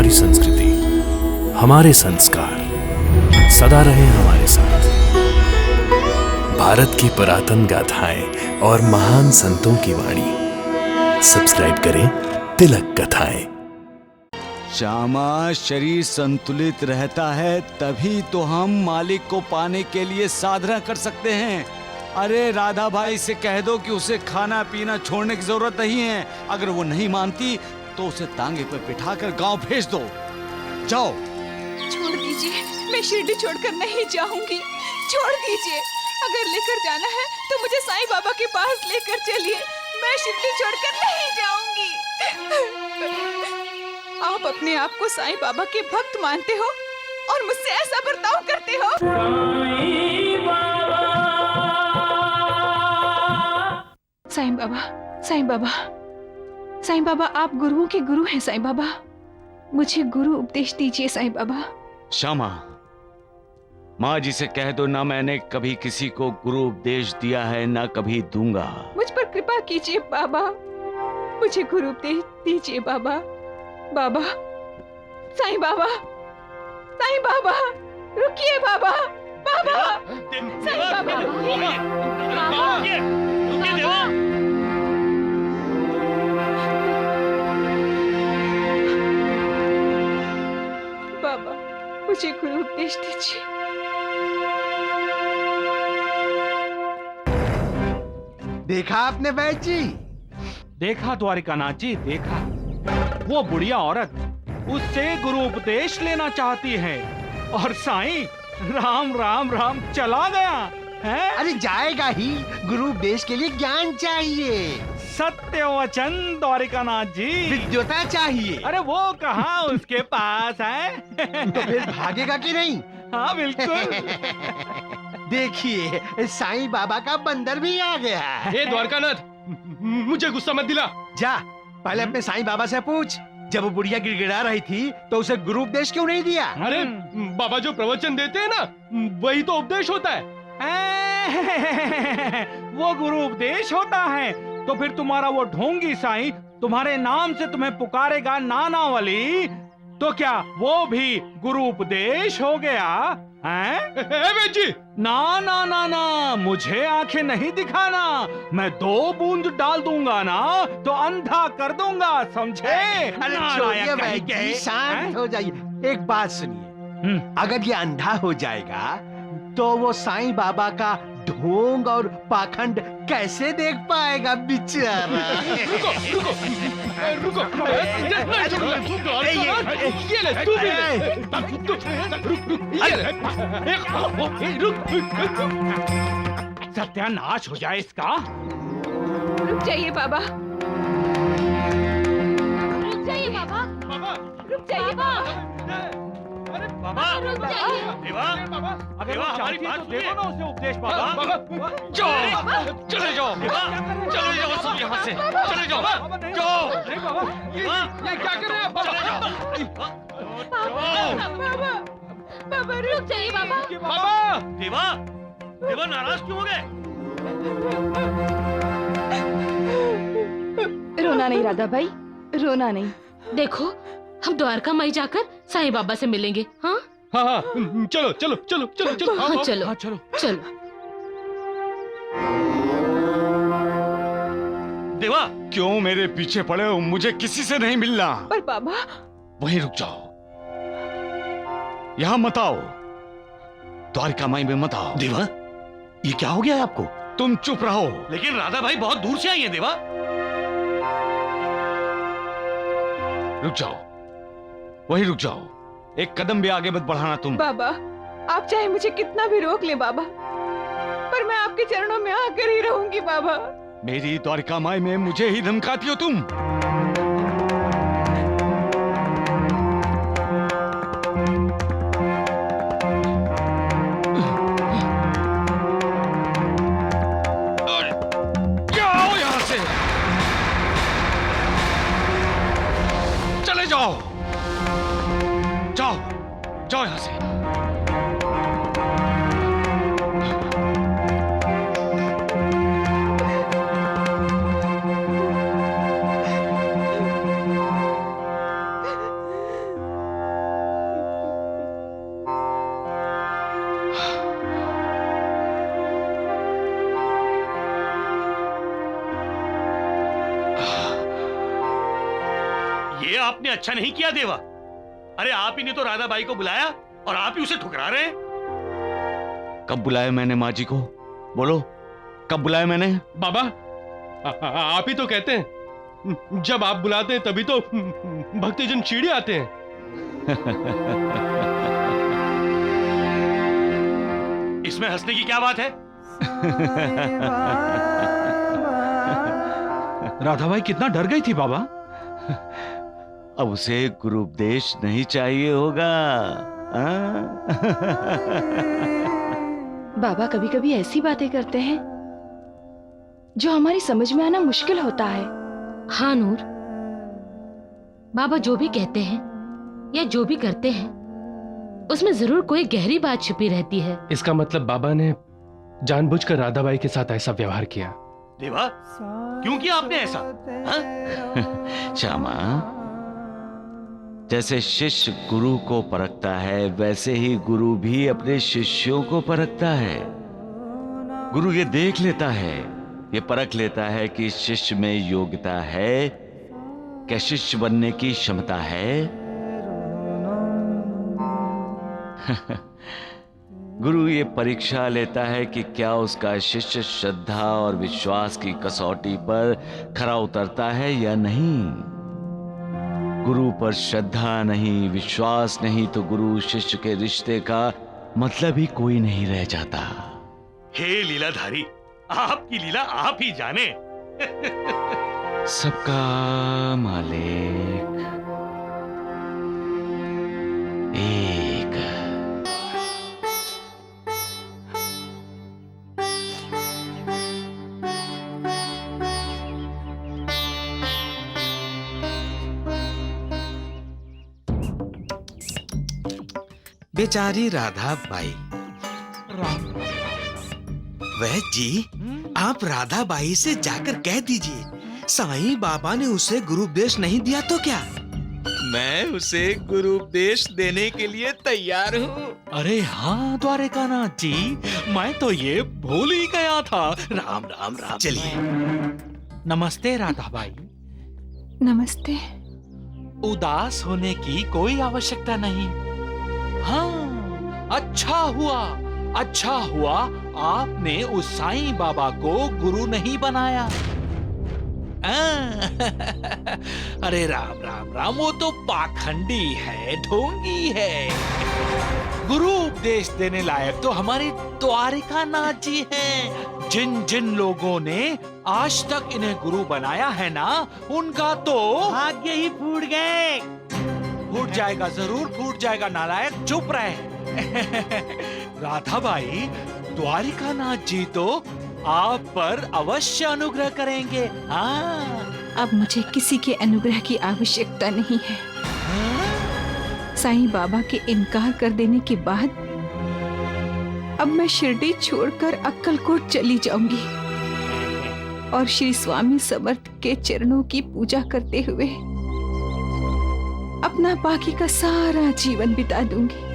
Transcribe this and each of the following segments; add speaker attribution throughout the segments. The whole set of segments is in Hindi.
Speaker 1: हमारी संस्कृति, हमारे संस्कार सदा रहे हमारे साथ। भारत की पुरातन गाथाएं और महान संतों की वाणी। सब्सक्राइब करें तिलक कथाएं।
Speaker 2: श्यामा, शरीर संतुलित रहता है तभी तो हम मालिक को पाने के लिए साधना कर सकते हैं। अरे राधा भाई से कह दो कि उसे खाना पीना छोड़ने की जरूरत नहीं है। अगर वो नहीं मानती तो उसे तांगे पर बिठाकर गांव भेज दो। जाओ।
Speaker 3: छोड़ दीजिए, मैं शिरडी छोड़कर नहीं जाऊंगी। छोड़ दीजिए, अगर लेकर जाना है तो मुझे साईं बाबा के पास लेकर चलिए। मैं शिरडी छोड़कर नहीं जाऊंगी। आप अपने आप को साईं बाबा के भक्त मानते हो और मुझसे ऐसा बर्ताव करते हो। साईं बाबा, साईं बाबा, साईं बाबा, आप गुरुओं के गुरु हैं। साईं बाबा, मुझे गुरु उपदेश दीजिए। साईं बाबा।
Speaker 2: श्यामा, माँ जी से कह दो ना, मैंने कभी किसी को गुरु उपदेश दिया है ना कभी दूंगा।
Speaker 3: मुझ पर कृपा कीजिए बाबा, मुझे गुरु उपदेश दीजिए बाबा। बाबा, साईं बाबा, साईं बाबा, रुकिए बाबा। बाबा, साईं बाबा, रुकिए। बाबा, मुझे गुरु उपदेश दीजिए।
Speaker 4: देखा आपने वैद्य जी?
Speaker 5: देखा द्वारिकानाथ जी, देखा। वो बुढ़िया औरत उससे गुरु उपदेश लेना चाहती है और साईं राम राम राम चला गया है।
Speaker 4: अरे जाएगा ही, गुरु उपदेश के लिए ज्ञान चाहिए,
Speaker 5: सत्य वचन द्वारिकानाथ जी,
Speaker 4: विद्वता चाहिए।
Speaker 5: अरे वो कहाँ उसके पास है।
Speaker 4: तो फिर भागेगा कि नहीं?
Speaker 5: हाँ बिल्कुल।
Speaker 4: देखिए, साईं बाबा का बंदर भी आ गया।
Speaker 6: हे द्वारकानाथ, मुझे गुस्सा मत दिला।
Speaker 4: जा, पहले अपने साईं बाबा से पूछ, जब वो बुढ़िया गिड़गिड़ा रही थी तो उसे गुरु उपदेश क्यों नहीं दिया?
Speaker 6: अरे बाबा जो प्रवचन देते हैं ना, वही तो उपदेश होता है।
Speaker 5: वो गुरु उपदेश होता है तो फिर तुम्हारा वो ढोंगी साईं तुम्हारे नाम से तुम्हें पुकारेगा नानावली, तो क्या वो भी गुरु उपदेश हो गया है?
Speaker 6: जी
Speaker 5: ना ना ना ना, मुझे आंखें नहीं दिखाना। मैं 2 बूंद डाल दूंगा ना तो अंधा कर दूंगा, समझे?
Speaker 4: अरे छोड़िए वैद्य जी, शांत हो जाइए। एक बात सुनिए, अगर ये अंधा हो जाएगा तो वो साईं बाबा का ढोंग और पाखंड कैसे देख पाएगा बेचारा?
Speaker 6: रुको, ये ले, तू भी ले।
Speaker 5: सत्यानाश हो जाए इसका।
Speaker 3: रुक जाइए बाबा, रुक जाइए बाबा, रुक जाइए बाबा।
Speaker 6: अरे बाबा,
Speaker 3: रुक जाइए।
Speaker 6: देवा,
Speaker 5: अगर
Speaker 6: देवा,
Speaker 5: वो
Speaker 6: हमारी
Speaker 5: चाहती है
Speaker 6: बात
Speaker 5: तो दे दो ना उसे उपदेश बाबा।
Speaker 6: जाओ, चले जाओ, चले जाओ सब यहाँ से, चले जाओ, जाओ।
Speaker 5: नहीं बाबा,
Speaker 6: ये क्या कर रहे हैं? चले जाओ,
Speaker 3: बाबा, बाबा रुक जाइए बाबा।
Speaker 6: बाबा। देवा, देवा नाराज क्यों हो गए?
Speaker 3: रोना नहीं राधा भाई, रोना नहीं।
Speaker 7: देखो, हम द्वारका माई जाकर साईं बाबा से मिलेंगे। हाँ
Speaker 6: हाँ, चलो चलो चलो चलो चलो।
Speaker 7: हाँ, चलो
Speaker 5: हाँ चलो
Speaker 7: चलो।
Speaker 6: देवा,
Speaker 2: क्यों मेरे पीछे पड़े हो? मुझे किसी से नहीं मिलना।
Speaker 3: पर बाबा,
Speaker 2: वहीं रुक जाओ, यहाँ मत आओ, द्वारिका माई में मत आओ।
Speaker 6: देवा, ये क्या हो गया आपको?
Speaker 2: तुम चुप रहो।
Speaker 6: लेकिन राधा भाई बहुत दूर से आई है। देवा,
Speaker 2: रुक जाओ, वहीं रुक जाओ, एक कदम भी आगे मत बढ़ाना तुम।
Speaker 3: बाबा, आप चाहे मुझे कितना भी रोक ले बाबा, पर मैं आपके चरणों में आकर ही रहूंगी बाबा।
Speaker 2: मेरी द्वारिका माई में मुझे ही धमकाती हो तुम।
Speaker 6: जाओ यहाँ से,
Speaker 2: चले जाओ, जाओ जाओ यहाँ से।
Speaker 6: ये आपने अच्छा नहीं किया देवा। अरे आप ही ने तो राधा बाई को बुलाया और आप ही उसे ठुकरा रहे हैं।
Speaker 2: कब बुलाया मैंने माँ जी को? बोलो, कब बुलाया मैंने?
Speaker 8: बाबा आप ही तो कहते हैं, जब आप बुलाते हैं तभी तो भक्तजन चीड़े आते हैं।
Speaker 6: इसमें हंसने की क्या बात है?
Speaker 5: राधाबाई कितना डर गई थी बाबा।
Speaker 2: अब उसे गुरु उपदेश नहीं चाहिए होगा।
Speaker 3: बाबा कभी कभी ऐसी बातें करते हैं जो हमारी समझ में आना मुश्किल होता है।
Speaker 7: हाँ नूर, बाबा जो भी कहते हैं या जो भी करते हैं उसमें जरूर कोई गहरी बात छुपी रहती है।
Speaker 8: इसका मतलब बाबा ने जानबूझकर राधाबाई के साथ ऐसा व्यवहार किया।
Speaker 6: देवा, क्यों किया आपने ऐसा?
Speaker 2: श्यामा, जैसे शिष्य गुरु को परखता है वैसे ही गुरु भी अपने शिष्यों को परखता है। गुरु ये देख लेता है, ये परख लेता है कि शिष्य में योग्यता है, क्या शिष्य बनने की क्षमता है। गुरु ये परीक्षा लेता है कि क्या उसका शिष्य श्रद्धा और विश्वास की कसौटी पर खरा उतरता है या नहीं। गुरु पर श्रद्धा नहीं, विश्वास नहीं तो गुरु शिष्य के रिश्ते का मतलब ही कोई नहीं रह जाता।
Speaker 6: हे लीलाधारी, आपकी लीला आप ही जाने।
Speaker 2: सबका मालिक एक।
Speaker 9: बेचारी राधा बाई। वह जी, आप राधा बाई से जाकर कह दीजिए साईं बाबा ने उसे गुरु उपदेश नहीं दिया तो क्या? मैं उसे गुरु उपदेश देने के लिए तैयार हूँ।
Speaker 1: अरे हाँ द्वारिकानाथ जी, मैं तो ये भूल ही गया था। राम राम राम।
Speaker 9: चलिए।
Speaker 1: नमस्ते राधाबाई।
Speaker 3: नमस्ते।
Speaker 1: उदास होने की कोई आवश्यकता नहीं। हाँ, अच्छा हुआ आपने उस साईं बाबा को गुरु नहीं बनाया। अरे राम राम राम, वो तो पाखंडी है, ढोंगी है। गुरु उपदेश देने लायक तो हमारे द्वारिकानाथ जी हैं। जिन जिन लोगों ने आज तक इन्हें गुरु बनाया है ना, उनका तो भाग्य ही फूट गए। फूट जाएगा, जरूर फूट जाएगा नालायक, चुप रहे। राधाबाई, द्वारिकानाथ जी तो आप पर अवश्य अनुग्रह करेंगे। हाँ।
Speaker 3: अब मुझे किसी के अनुग्रह की आवश्यकता नहीं है। साईं बाबा के इनकार कर देने के बाद अब मैं शिरडी छोड़कर अक्कलकोट चली जाऊंगी और श्री स्वामी समर्थ के चरणों की पूजा करते हुए अपना बाकी का सारा जीवन बिता दूंगी।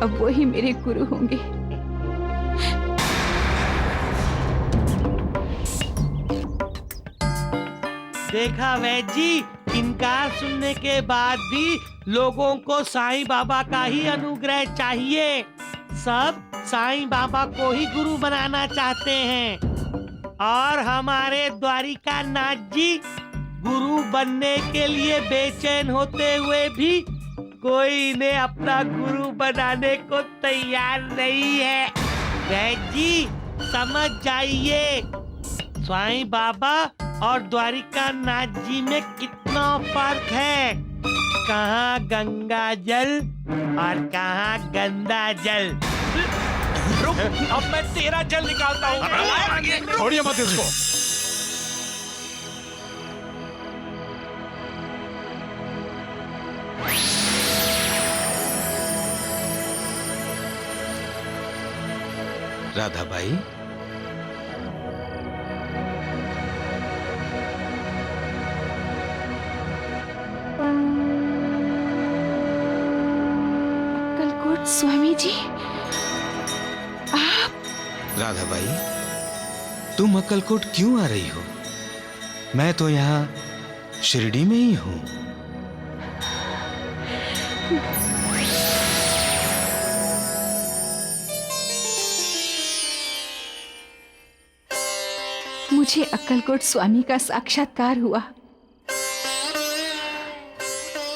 Speaker 3: अब वही मेरे गुरु होंगे।
Speaker 10: देखा वैद्य जी, इनकार सुनने के बाद भी लोगों को साईं बाबा का ही अनुग्रह चाहिए। सब साईं बाबा को ही गुरु बनाना चाहते हैं और हमारे द्वारिकानाथ जी गुरु बनने के लिए बेचैन होते हुए भी कोई इन्हें अपना गुरु बनाने को तैयार नहीं है। वैद्य जी समझ जाइए, साईं बाबा और द्वारिकानाथ जी में कितना फर्क है। कहाँ गंगा जल और कहाँ गंदा जल।
Speaker 1: रुक, अब मैं तेरा जल निकालता हूँ।
Speaker 5: छोड़िए मत इसको।
Speaker 9: राधाबाई,
Speaker 3: अक्कलकोट स्वामी जी, आप?
Speaker 9: राधाबाई, तुम अक्कलकोट क्यों आ रही हो? मैं तो यहाँ शिरडी में ही हूँ।
Speaker 3: मुझे अक्कलकोट स्वामी का साक्षात्कार हुआ।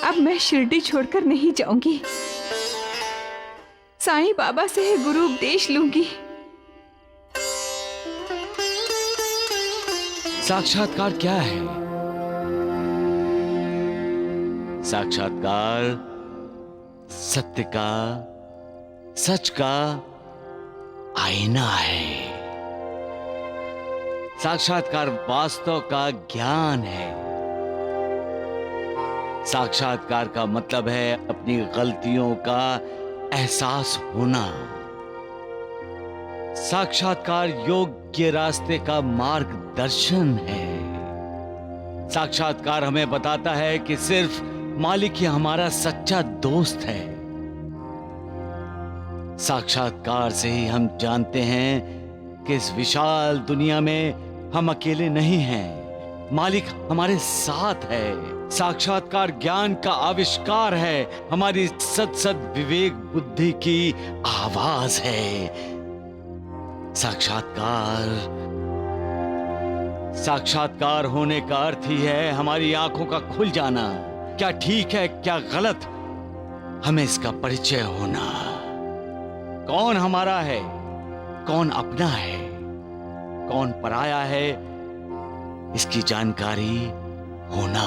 Speaker 3: अब मैं शिरडी छोड़कर नहीं जाऊंगी। साईं बाबा से ही गुरु उपदेश लूंगी।
Speaker 2: साक्षात्कार क्या है? साक्षात्कार सत्य का, सच का आईना है। साक्षात्कार वास्तव का ज्ञान है। साक्षात्कार का मतलब है अपनी गलतियों का एहसास होना। साक्षात्कार योग्य रास्ते का मार्गदर्शन है। साक्षात्कार हमें बताता है कि सिर्फ मालिक ही हमारा सच्चा दोस्त है। साक्षात्कार से ही हम जानते हैं कि इस विशाल दुनिया में हम अकेले नहीं हैं, मालिक हमारे साथ है। साक्षात्कार ज्ञान का आविष्कार है, हमारी सत विवेक बुद्धि की आवाज है। साक्षात्कार होने का अर्थ ही है हमारी आंखों का खुल जाना। क्या ठीक है, क्या गलत, हमें इसका परिचय होना। कौन हमारा है, कौन अपना है, कौन पराया है, इसकी जानकारी होना।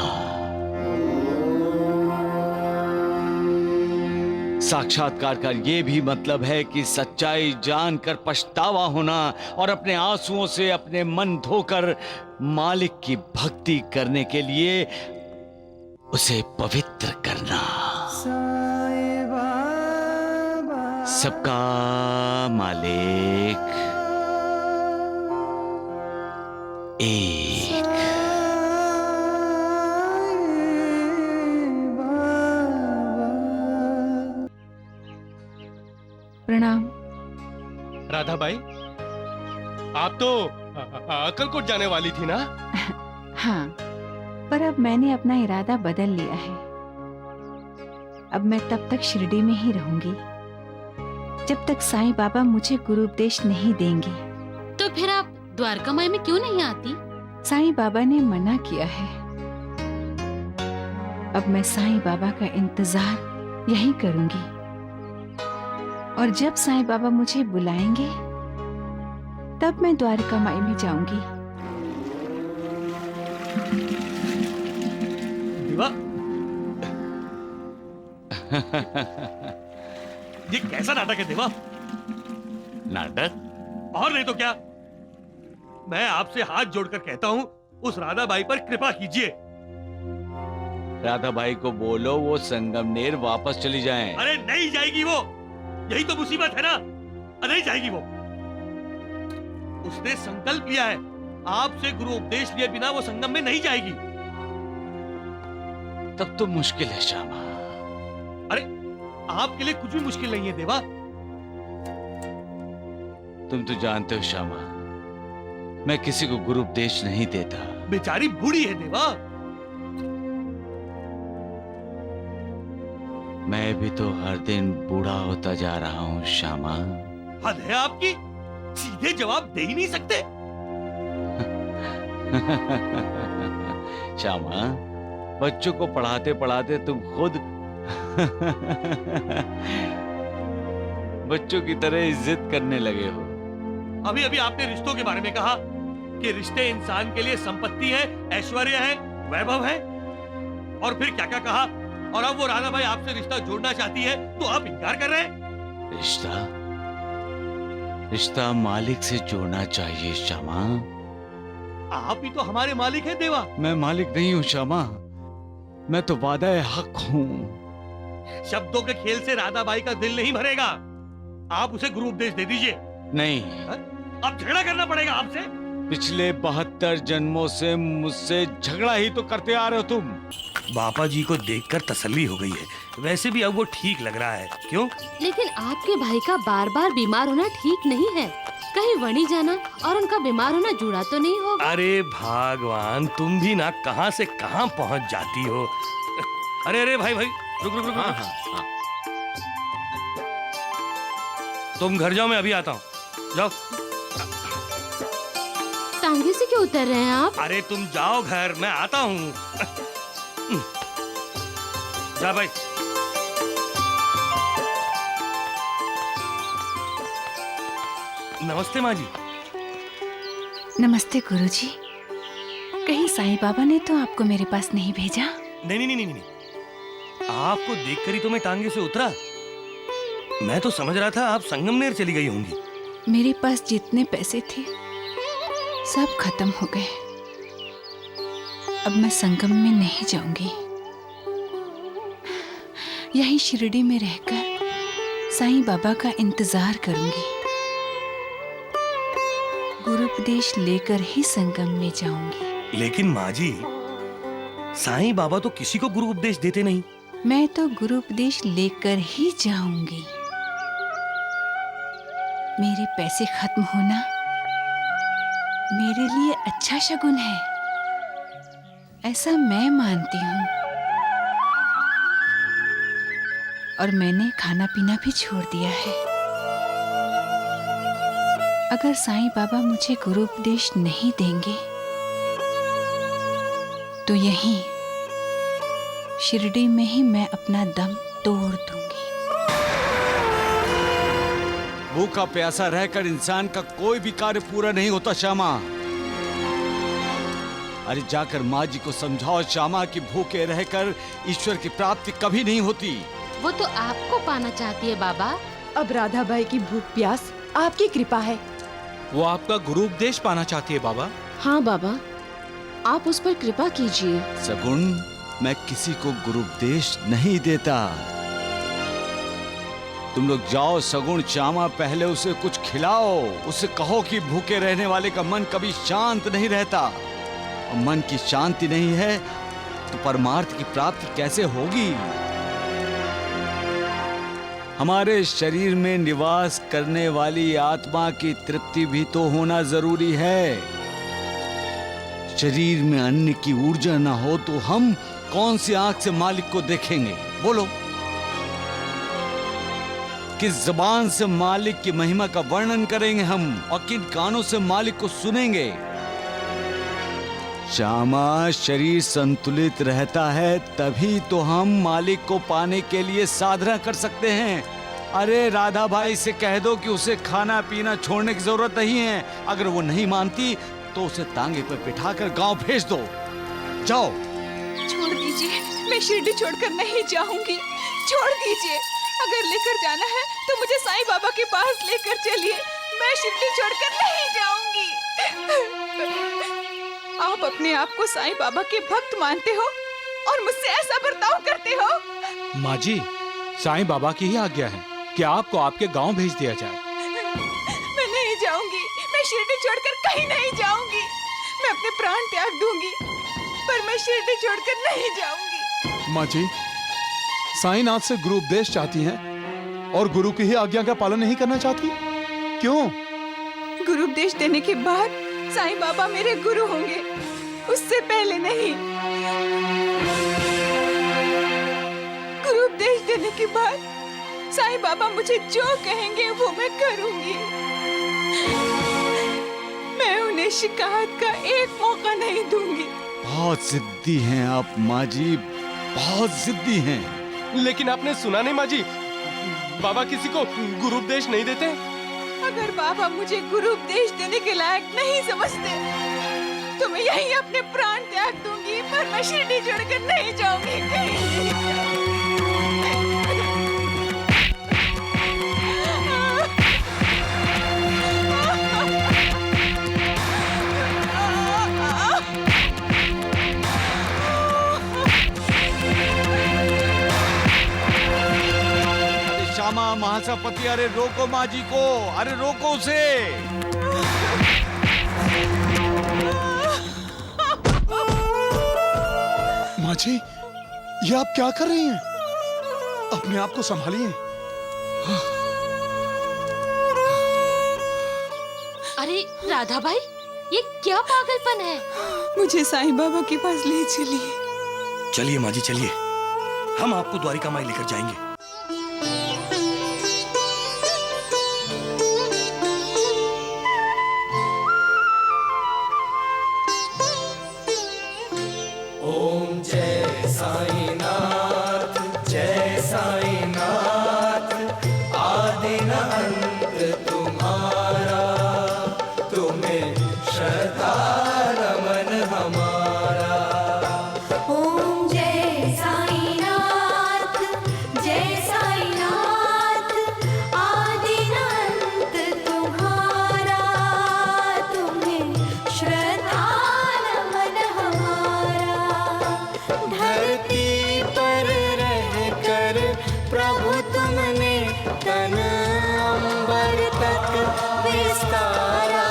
Speaker 2: साक्षात्कार का यह भी मतलब है कि सच्चाई जानकर पछतावा होना और अपने आंसुओं से अपने मन धोकर मालिक की भक्ति करने के लिए उसे पवित्र करना। सबका मालिक एक।
Speaker 3: प्रणाम।
Speaker 8: राधा बाई, आप तो अक्कलकोट जाने वाली थी ना?
Speaker 3: हाँ, पर अब मैंने अपना इरादा बदल लिया है। अब मैं तब तक शिरडी में ही रहूंगी जब तक साईं बाबा मुझे गुरु उपदेश नहीं देंगे।
Speaker 7: तो फिर आप द्वारका माई में क्यों नहीं आती?
Speaker 3: साईं बाबा ने मना किया है। अब मैं साईं बाबा का इंतजार यहीं करूंगी और जब साईं बाबा मुझे बुलाएंगे तब मैं द्वारका माई में जाऊंगी।
Speaker 6: देवा, ये कैसा नाटक है देवा?
Speaker 2: नाटक?
Speaker 6: और नहीं तो क्या। मैं आपसे हाथ जोड़कर कहता हूँ, उस राधा बाई पर कृपा कीजिए।
Speaker 2: राधा बाई को बोलो वो संगमनेर वापस चली जाएं।
Speaker 6: अरे नहीं जाएगी वो, यही तो मुसीबत है ना। नहीं जाएगी वो। उसने संकल्प लिया है, आपसे गुरु उपदेश लिए बिना वो संगम में नहीं जाएगी।
Speaker 2: तब तो मुश्किल है श्यामा।
Speaker 6: अरे आपके लिए कुछ भी मुश्किल नहीं है देवा।
Speaker 2: तुम तो जानते हो श्यामा, मैं किसी को गुरु उपदेश नहीं देता।
Speaker 6: बेचारी बूढ़ी है देवा।
Speaker 2: मैं भी तो हर दिन बूढ़ा होता जा रहा हूँ श्यामा।
Speaker 6: हद है आपकी, सीधे जवाब दे ही नहीं सकते।
Speaker 2: श्यामा, बच्चों को पढ़ाते पढ़ाते तुम खुद बच्चों की तरह इज्जत करने लगे हो।
Speaker 6: अभी अभी आपने रिश्तों के बारे में कहा कि रिश्ते इंसान के लिए संपत्ति है, ऐश्वर्य है, वैभव है, और फिर क्या क्या कहा। और अब वो राधा बाई आपसे रिश्ता जोड़ना चाहती है तो आप इनकार कर रहे हैं।
Speaker 2: रिश्ता मालिक से जोड़ना चाहिए श्यामा।
Speaker 6: आप ही तो हमारे मालिक हैं देवा।
Speaker 2: मैं मालिक नहीं हूँ श्यामा, मैं तो वादा हक हूँ।
Speaker 6: शब्दों के खेल से राधा बाई का दिल नहीं भरेगा। आप उसे गुरु उपदेश दे दीजिए।
Speaker 2: नहीं,
Speaker 6: अब झगड़ा करना पड़ेगा आपसे।
Speaker 2: पिछले 72 जन्मों से मुझसे झगड़ा ही तो करते आ रहे हो तुम।
Speaker 6: बापा जी को देखकर तसल्ली हो गई है। वैसे भी अब वो ठीक लग रहा है। क्यों?
Speaker 7: लेकिन आपके भाई का बार बार बीमार होना ठीक नहीं है। कहीं वणी जाना और उनका बीमार होना जुड़ा तो नहीं होगा?
Speaker 6: अरे भगवान, तुम भी ना कहां से कहां पहुंच जाती हो। अरे अरे भाई भाई, रुक रुक रुक,
Speaker 9: हाँ
Speaker 6: रुक।
Speaker 9: हाँ हाँ।
Speaker 6: तुम घर जाओ, मैं अभी आता हूँ। जाओ।
Speaker 7: टांगे से क्यों उतर रहे हैं आप?
Speaker 6: अरे तुम जाओ घर, मैं आता हूँ। जा भाई। नमस्ते माँ जी।
Speaker 11: नमस्ते गुरुजी। कहीं साईं बाबा ने तो आपको मेरे पास नहीं भेजा?
Speaker 6: नहीं नहीं नहीं नहीं, आपको देखकर ही तो मैं टांगे से उतरा। मैं तो समझ रहा था आप संगमनेर चली गई होंगी।
Speaker 11: मेरे पास जितने पैसे थे सब खत्म हो गए। अब मैं संगम में नहीं जाऊंगी। यहीं शिरडी में रहकर साईं बाबा का इंतजार करूंगी। गुरुपदेश लेकर ही संगम में जाऊंगी।
Speaker 6: लेकिन माँ जी, साईं बाबा तो किसी को गुरु उपदेश देते नहीं।
Speaker 11: मैं तो गुरुपदेश लेकर ही जाऊंगी। मेरे पैसे खत्म होना मेरे लिए अच्छा शगुन है, ऐसा मैं मानती हूँ। और मैंने खाना पीना भी छोड़ दिया है। अगर साईं बाबा मुझे गुरु उपदेश नहीं देंगे तो यहीं शिरडी में ही मैं अपना दम तोड़ दूंगी।
Speaker 2: भूखा प्यासा रहकर इंसान का कोई भी कार्य पूरा नहीं होता श्यामा। अरे जाकर माँ जी को समझाओ श्यामा कि भूखे रहकर ईश्वर की प्राप्ति कभी नहीं होती।
Speaker 7: वो तो आपको पाना चाहती है बाबा।
Speaker 3: अब राधाबाई की भूख प्यास आपकी कृपा है।
Speaker 1: वो आपका गुरु उपदेश पाना चाहती है बाबा।
Speaker 7: हाँ बाबा, आप उस पर कृपा कीजिए।
Speaker 2: सगुण, मैं किसी को गुरु उपदेश नहीं देता। तुम लोग जाओ सगुण, श्यामा पहले उसे कुछ खिलाओ। उसे कहो कि भूखे रहने वाले का मन कभी शांत नहीं रहता। और मन की शांति नहीं है तो परमार्थ की प्राप्ति कैसे होगी? हमारे शरीर में निवास करने वाली आत्मा की तृप्ति भी तो होना जरूरी है। शरीर में अन्न की ऊर्जा ना हो तो हम कौन सी आंख से मालिक को देखेंगे? बोलो, किस जबान से मालिक की महिमा का वर्णन करेंगे हम, और किन कानों से मालिक को सुनेंगे? श्यामा, शरीर संतुलित रहता है तभी तो हम मालिक को पाने के लिए साधना कर सकते हैं। अरे राधा भाई से कह दो कि उसे खाना पीना छोड़ने की जरूरत नहीं है। अगर वो नहीं मानती तो उसे तांगे पर बिठाकर गांव भेज दो। जाओ।
Speaker 3: छोड़ दीजिए, मैं शिरडी छोड़कर नहीं जाऊंगी। छोड़ दीजिए, अगर लेकर जाना है तो मुझे साईं बाबा के पास लेकर चलिए। मैं शिरडी छोड़कर नहीं जाऊंगी। आप अपने आप को साईं बाबा के भक्त मानते हो और मुझसे ऐसा बर्ताव करते हो।
Speaker 1: माँ जी, साईं बाबा की ही आज्ञा है कि आपको आपके गांव भेज दिया जाए।
Speaker 3: मैं नहीं जाऊंगी, मैं शिरडी छोड़कर कहीं नहीं जाऊंगी। मैं अपने प्राण त्याग दूंगी, पर मैं शिरडी छोड़कर नहीं जाऊंगी।
Speaker 12: माँ जी, साईंनाथ से गुरु उपदेश चाहती हैं और गुरु की ही आज्ञा का पालन नहीं करना चाहती? क्यों?
Speaker 3: गुरु उपदेश देने के बाद साईं बाबा मेरे गुरु होंगे, उससे पहले नहीं। गुरु उपदेश देने के बाद साईं बाबा मुझे जो कहेंगे वो मैं करूंगी। मैं उन्हें शिकायत का एक मौका नहीं दूंगी।
Speaker 2: बहुत जिद्दी हैं आप माँ जी, बहुत जिद्दी हैं।
Speaker 8: लेकिन आपने सुना नहीं माँ जी, बाबा किसी को गुरु उपदेश नहीं देते।
Speaker 3: अगर बाबा मुझे गुरु उपदेश देने के लायक नहीं समझते तो मैं यहीं अपने प्राण त्याग दूंगी, पर मैं शिरडी छोड़कर नहीं जाऊंगी, कहीं नहीं जाऊंगी।
Speaker 2: श्यामा महासपति, अरे रोको माँ जी को, अरे रोको उसे।
Speaker 12: माँ जी, ये आप क्या कर रही हैं? अपने आप को संभालिए।
Speaker 7: अरे राधा भाई, ये क्या पागलपन है?
Speaker 3: मुझे साईं बाबा के पास ले चलिए।
Speaker 6: चलिए माँ जी, चलिए। हम आपको द्वारिका माई लेकर जाएंगे।
Speaker 13: ओम जय साईनाथ, जय साईनाथ, आदि न अंत तुम्हारा, तुम्हें श्रद्धा नमन हमारा।
Speaker 14: ओम जय साईनाथ, जय साईनाथ, आदि न अंत तुम्हारा, तुम्हें श्रद्धा नमन हमारा।
Speaker 13: धरती पर रहकर प्रभु तुमने तन अंबर तक विस्तारा।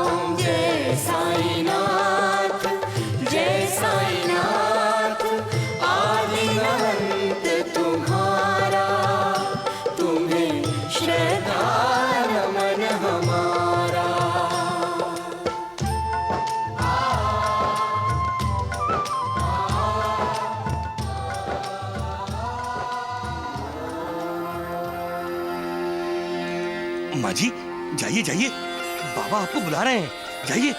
Speaker 13: ओम जय साईनाथ, जय साईनाथ, आदि न अंत तुम्हारा, तुम्हें श्रद्धा नमन हमारा।
Speaker 6: माँ जी जाइए जाइए, बाबा आपको बुला रहे हैं, जाइए।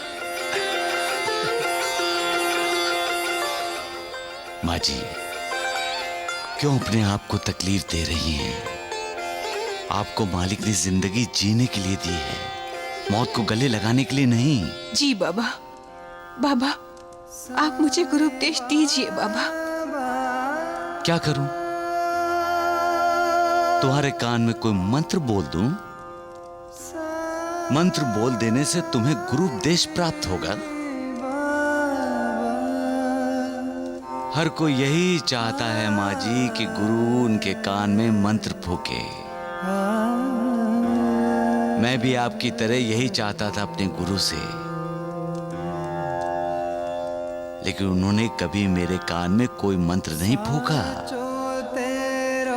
Speaker 2: माँ जी, क्यों अपने आप को तकलीफ दे रही हैं? आपको मालिक ने जिंदगी जीने के लिए दी है, मौत को गले लगाने के लिए नहीं।
Speaker 3: जी बाबा, बाबा आप मुझे गुरु उपदेश दीजिए बाबा।
Speaker 2: क्या करूं? तुम्हारे कान में कोई मंत्र बोल दूं? मंत्र बोल देने से तुम्हें गुरु उपदेश प्राप्त होगा। हर कोई यही चाहता है माँ जी कि गुरु उनके कान में मंत्र फूके। मैं भी आपकी तरह यही चाहता था अपने गुरु से, लेकिन उन्होंने कभी मेरे कान में कोई मंत्र नहीं फूका,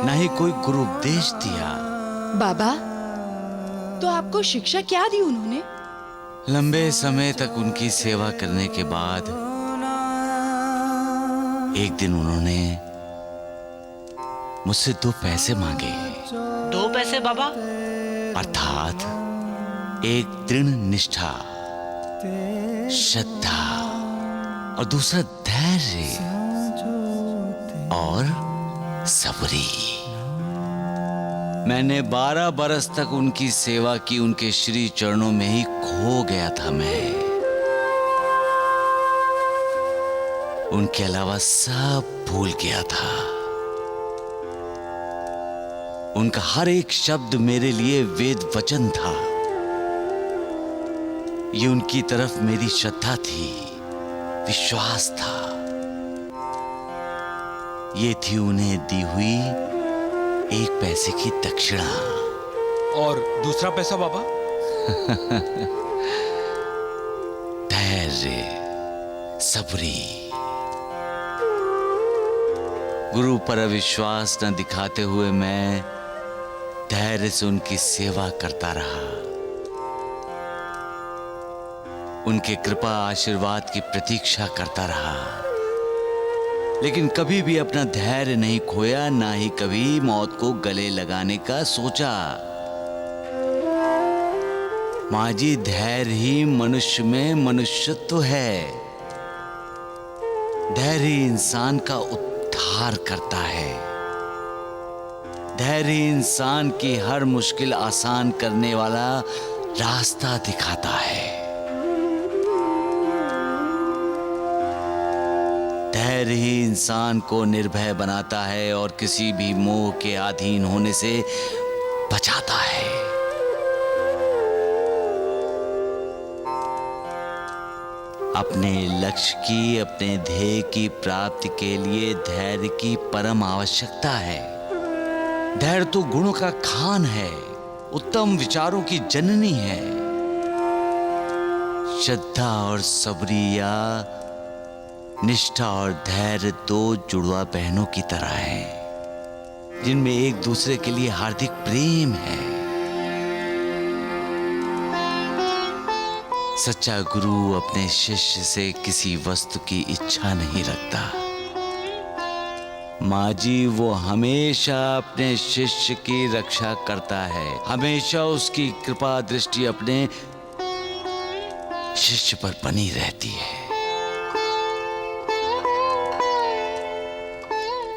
Speaker 2: न ही कोई गुरु उपदेश दिया।
Speaker 15: बाबा, तो आपको शिक्षा क्या दी उन्होंने?
Speaker 2: लंबे समय तक उनकी सेवा करने के बाद एक दिन उन्होंने मुझसे 2 पैसे मांगे।
Speaker 10: 2 पैसे बाबा?
Speaker 2: अर्थात एक दृढ़ निष्ठा, श्रद्धा और दूसरा धैर्य और सबरी। मैंने 12 बरस तक उनकी सेवा की, उनके श्री चरणों में ही खो गया था मैं। उनके अलावा सब भूल गया था। उनका हर एक शब्द मेरे लिए वेद वचन था। ये उनकी तरफ मेरी श्रद्धा थी, विश्वास था। ये थी उन्हें दी हुई 1 पैसे की दक्षिणा।
Speaker 1: और दूसरा पैसा बाबा?
Speaker 2: धैर्य, सबरी। गुरु पर अविश्वास न दिखाते हुए मैं धैर्य से उनकी सेवा करता रहा। उनके कृपा आशीर्वाद की प्रतीक्षा करता रहा, लेकिन कभी भी अपना धैर्य नहीं खोया, ना ही कभी मौत को गले लगाने का सोचा। माँ जी, धैर्य ही मनुष्य में मनुष्यत्व है। धैर्य इंसान का उद्धार करता है। धैर्य इंसान की हर मुश्किल आसान करने वाला रास्ता दिखाता है। धैर्य ही इंसान को निर्भय बनाता है और किसी भी मोह के अधीन होने से बचाता है। अपने लक्ष्य की, अपने ध्येय की प्राप्ति के लिए धैर्य की परम आवश्यकता है। धैर्य तो गुणों का खान है, उत्तम विचारों की जननी है। श्रद्धा और सबरिया, निष्ठा और धैर्य 2 जुड़वा बहनों की तरह हैं, जिनमें एक दूसरे के लिए हार्दिक प्रेम है। सच्चा गुरु अपने शिष्य से किसी वस्तु की इच्छा नहीं रखता। माँ जी, वो हमेशा अपने शिष्य की रक्षा करता है, हमेशा उसकी कृपा दृष्टि अपने शिष्य पर बनी रहती है।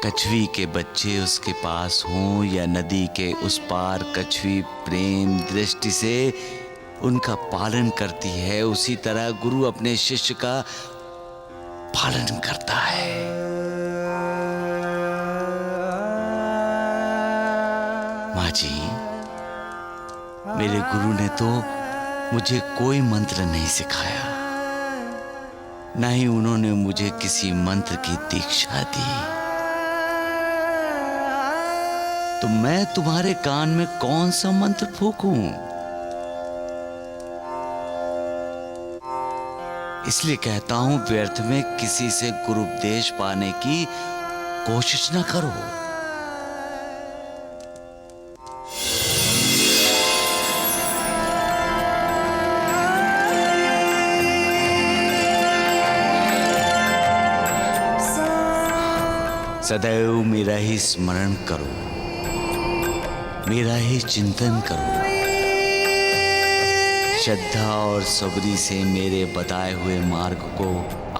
Speaker 2: कछवी के बच्चे उसके पास हों या नदी के उस पार, कछवी प्रेम दृष्टि से उनका पालन करती है, उसी तरह गुरु अपने शिष्य का पालन करता है। माँ जी, मेरे गुरु ने तो मुझे कोई मंत्र नहीं सिखाया, ना ही उन्होंने मुझे किसी मंत्र की दीक्षा दी। तो मैं तुम्हारे कान में कौन सा मंत्र फूंकूं? इसलिए कहता हूं, व्यर्थ में किसी से गुरु उपदेश पाने की कोशिश न करो। सदैव मेरा ही स्मरण करो, मेरा ही चिंतन करो, श्रद्धा और सबरी से मेरे बताए हुए मार्ग को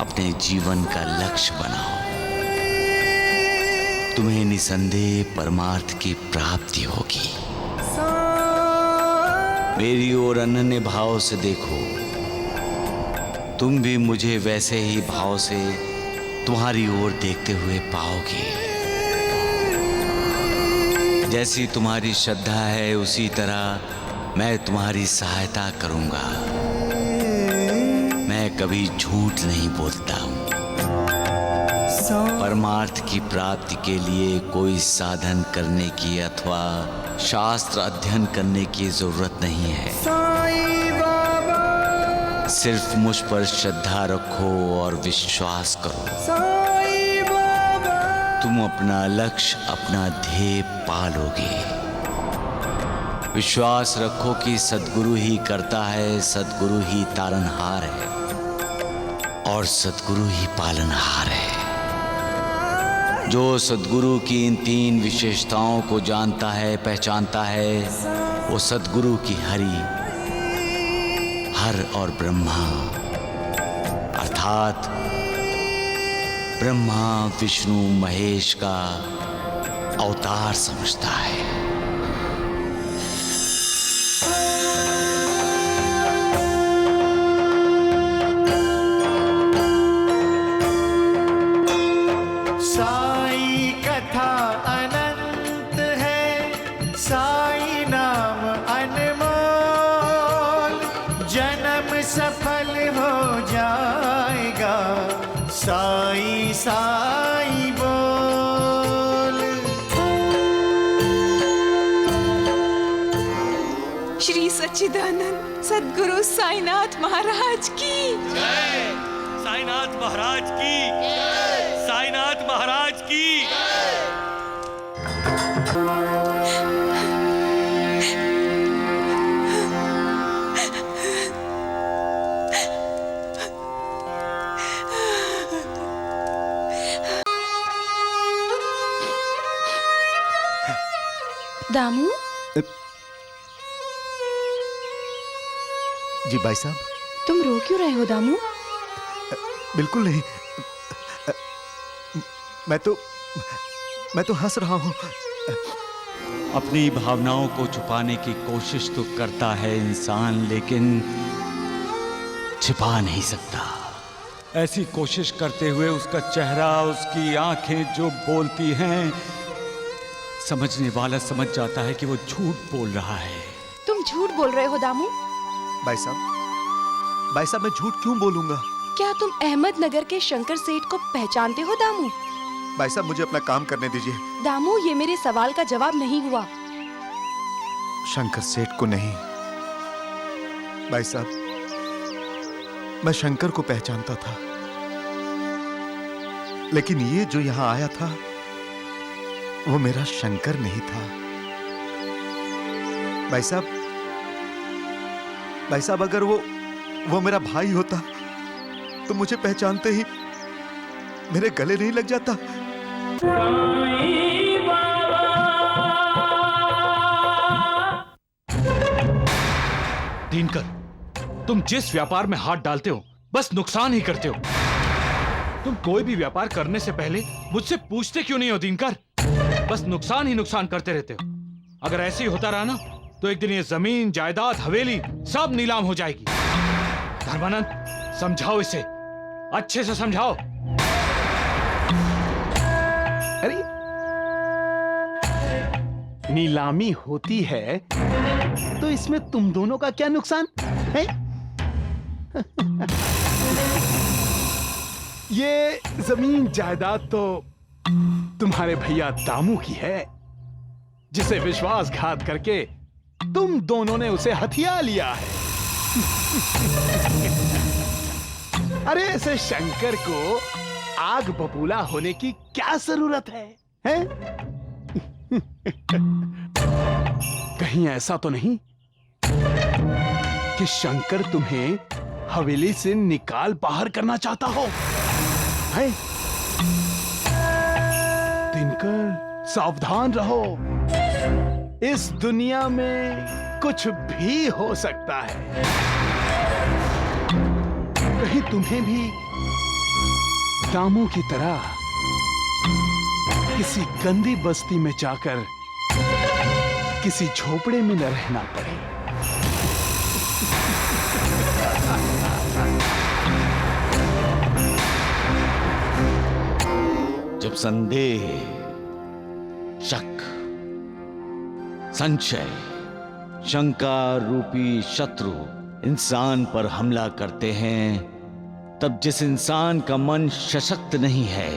Speaker 2: अपने जीवन का लक्ष्य बनाओ। तुम्हें निसंदेह परमार्थ की प्राप्ति होगी। मेरी ओर अनन्य भाव से देखो, तुम भी मुझे वैसे ही भाव से तुम्हारी ओर देखते हुए पाओगे। जैसी तुम्हारी श्रद्धा है, उसी तरह मैं तुम्हारी सहायता करूंगा। मैं कभी झूठ नहीं बोलता हूं। परमार्थ की प्राप्ति के लिए कोई साधन करने की अथवा शास्त्र अध्ययन करने की जरूरत नहीं है। सिर्फ मुझ पर श्रद्धा रखो और विश्वास करो। तुम अपना लक्ष्य, अपना ध्येय पालोगे। विश्वास रखो कि सद्गुरु ही करता है, सद्गुरु ही तारनहार है और सद्गुरु ही पालनहार है। जो सद्गुरु की इन तीन विशेषताओं को जानता है, पहचानता है, वो सद्गुरु की हरि, हर और ब्रह्मा अर्थात ब्रह्मा विष्णु महेश का अवतार समझता है।
Speaker 13: साई कथा अनंत है, साई नाम अनमोल, जन्म सफल हो जाएगा, साई साई बोल।
Speaker 3: श्री सच्चिदानंद सद्गुरु साईनाथ महाराज की
Speaker 6: जय। साईनाथ महाराज की, साईनाथ महाराज की।
Speaker 15: दामू,
Speaker 4: जी भाई साहब।
Speaker 15: तुम रो क्यों रहे हो दामू?
Speaker 4: बिल्कुल नहीं, मैं तो हंस रहा हूँ।
Speaker 2: अपनी भावनाओं को छुपाने की कोशिश तो करता है इंसान, लेकिन छिपा नहीं सकता। ऐसी कोशिश करते हुए उसका चेहरा, उसकी आंखें जो बोलती हैं, समझने वाला समझ जाता है कि वो झूठ बोल रहा है।
Speaker 15: तुम झूठ बोल रहे हो दामू?
Speaker 4: भाई साहब मैं झूठ क्यों बोलूंगा?
Speaker 15: क्या तुम अहमदनगर के शंकर सेठ को पहचानते हो दामू?
Speaker 4: भाई साहब मुझे अपना काम करने दीजिए।
Speaker 15: दामू, ये मेरे सवाल का जवाब नहीं हुआ।
Speaker 4: शंकर सेठ को नहीं। भाई साहब, मैं शंकर को पहचानता था, लेकिन ये जो यहां आया था वो मेरा शंकर नहीं था। भाई साहब अगर वो मेरा भाई होता तो मुझे पहचानते ही मेरे गले नहीं लग जाता।
Speaker 1: दिनकर, तुम जिस व्यापार में हाथ डालते हो बस नुकसान ही करते हो। तुम कोई भी व्यापार करने से पहले मुझसे पूछते क्यों नहीं हो दिनकर? बस नुकसान ही नुकसान करते रहते हो। अगर ऐसे ही होता रहा ना तो एक दिन ये जमीन, जायदाद, हवेली सब नीलाम हो जाएगी। धर्मानंद, समझाओ इसे, अच्छे से समझाओ।
Speaker 4: अरे नीलामी होती है तो इसमें तुम दोनों का क्या नुकसान है? ये जमीन जायदाद तो तुम्हारे भैया दामू की है, जिसे विश्वासघात करके तुम दोनों ने उसे हथिया लिया है। अरे ऐसे शंकर को आग बबूला होने की क्या जरूरत है, हैं? कहीं ऐसा तो नहीं कि शंकर तुम्हें हवेली से निकाल बाहर करना चाहता हो, हैं? दिनकर, सावधान रहो। इस दुनिया में कुछ भी हो सकता है। कहीं तुम्हें भी दामू की तरह किसी गंदी बस्ती में जाकर किसी झोपड़े में न रहना पड़े।
Speaker 2: जब संदेह, शक, संशय, शंका रूपी शत्रु इंसान पर हमला करते हैं, तब जिस इंसान का मन सशक्त नहीं है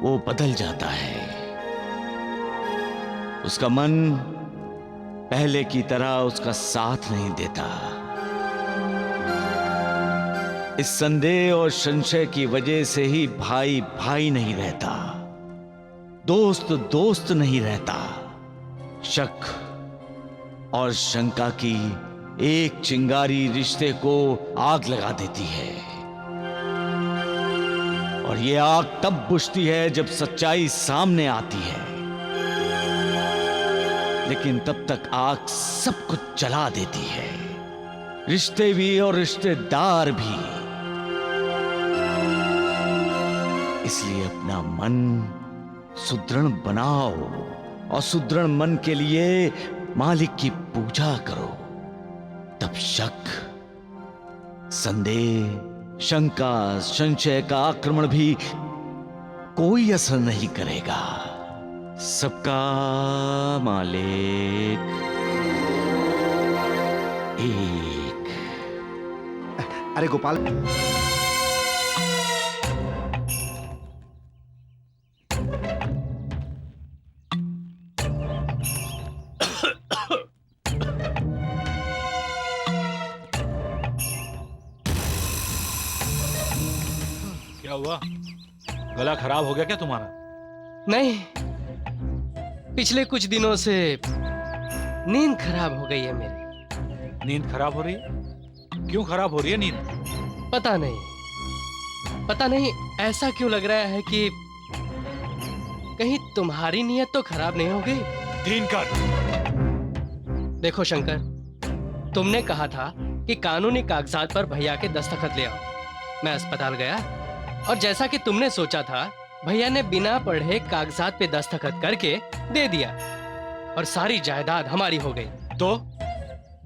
Speaker 2: वो बदल जाता है। उसका मन पहले की तरह उसका साथ नहीं देता। इस संदेह और संशय की वजह से ही भाई भाई नहीं रहता, दोस्त दोस्त नहीं रहता। शक और शंका की एक चिंगारी रिश्ते को आग लगा देती है, और ये आग तब बुझती है जब सच्चाई सामने आती है। लेकिन तब तक आग सब कुछ जला देती है, रिश्ते भी और रिश्तेदार भी। इसलिए अपना मन सुदृढ़ बनाओ, और सुदृढ़ मन के लिए मालिक की पूजा करो। तब शक, संदेह, शंका, संशय का आक्रमण भी कोई असर नहीं करेगा। सबका मालिक एक।
Speaker 4: अरे गोपाल,
Speaker 1: क्या हुआ? गला खराब हो गया क्या तुम्हारा?
Speaker 10: नहीं, पिछले कुछ दिनों से नींद खराब हो गई है मेरी।
Speaker 1: नींद खराब हो रही है? क्यों खराब हो रही है नींद?
Speaker 10: पता नहीं ऐसा क्यों लग रहा है कि कहीं तुम्हारी नीयत तो खराब नहीं हो गई।
Speaker 1: दिनकर,
Speaker 10: देखो शंकर, तुमने कहा था कि कानूनी कागजात पर भैया के दस्तखत ले आओ। मैं अस्पताल गया और जैसा कि तुमने सोचा था, भैया ने बिना पढ़े कागजात पे दस्तखत करके दे दिया और सारी जायदाद हमारी हो गई।
Speaker 1: तो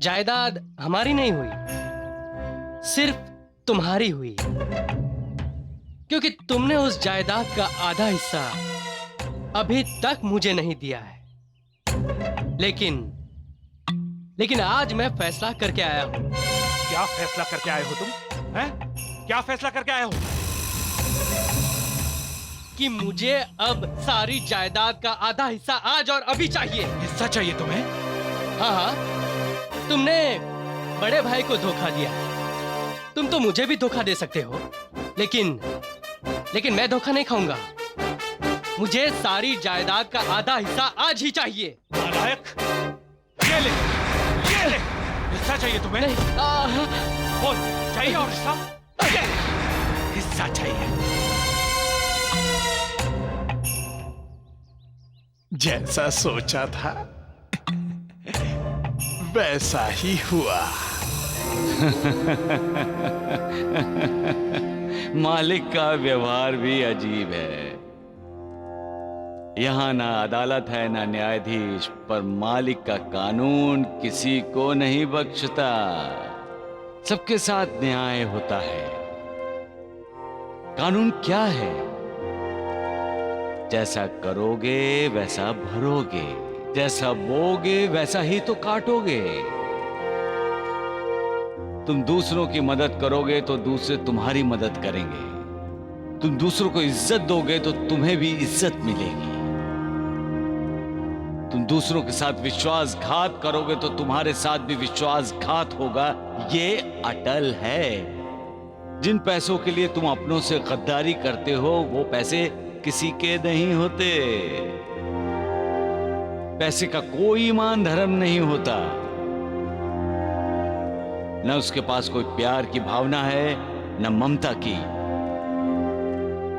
Speaker 10: जायदाद हमारी नहीं हुई, सिर्फ तुम्हारी हुई, क्योंकि तुमने उस जायदाद का आधा हिस्सा अभी तक मुझे नहीं दिया है। लेकिन आज मैं फैसला करके आया हूं।
Speaker 1: क्या फैसला करके आए हो तुम? हैं? क्या फैसला करके आए हो?
Speaker 10: कि मुझे अब सारी जायदाद का आधा हिस्सा आज और अभी चाहिए।
Speaker 1: हिस्सा चाहिए तुम्हें?
Speaker 10: हाँ, तुमने बड़े भाई को धोखा दिया। तुम तो मुझे भी धोखा दे सकते हो, लेकिन मैं धोखा नहीं खाऊंगा। मुझे सारी जायदाद का आधा हिस्सा आज ही चाहिए।
Speaker 1: नालायक, ये ले, हिस्सा चाहिए तुम्हें?
Speaker 10: नहीं,
Speaker 1: बोल, चाहिए और हिस्सा? हिस्सा चाहिए।
Speaker 12: जैसा सोचा था वैसा ही हुआ।
Speaker 2: मालिक का व्यवहार भी अजीब है। यहाँ ना अदालत है ना न्यायाधीश, पर मालिक का कानून किसी को नहीं बख्शता। सबके साथ न्याय होता है। कानून क्या है? जैसा करोगे वैसा भरोगे, जैसा बोगे वैसा ही तो काटोगे। तुम दूसरों की मदद करोगे तो दूसरे तुम्हारी मदद करेंगे। तुम दूसरों को इज्जत दोगे तो तुम्हें भी इज्जत मिलेगी। तुम दूसरों के साथ विश्वासघात करोगे तो तुम्हारे साथ भी विश्वासघात होगा। ये अटल है। जिन पैसों के लिए तुम अपनों से गद्दारी करते हो वो पैसे किसी के नहीं होते। पैसे का कोई ईमान धर्म नहीं होता। न उसके पास कोई प्यार की भावना है न ममता की।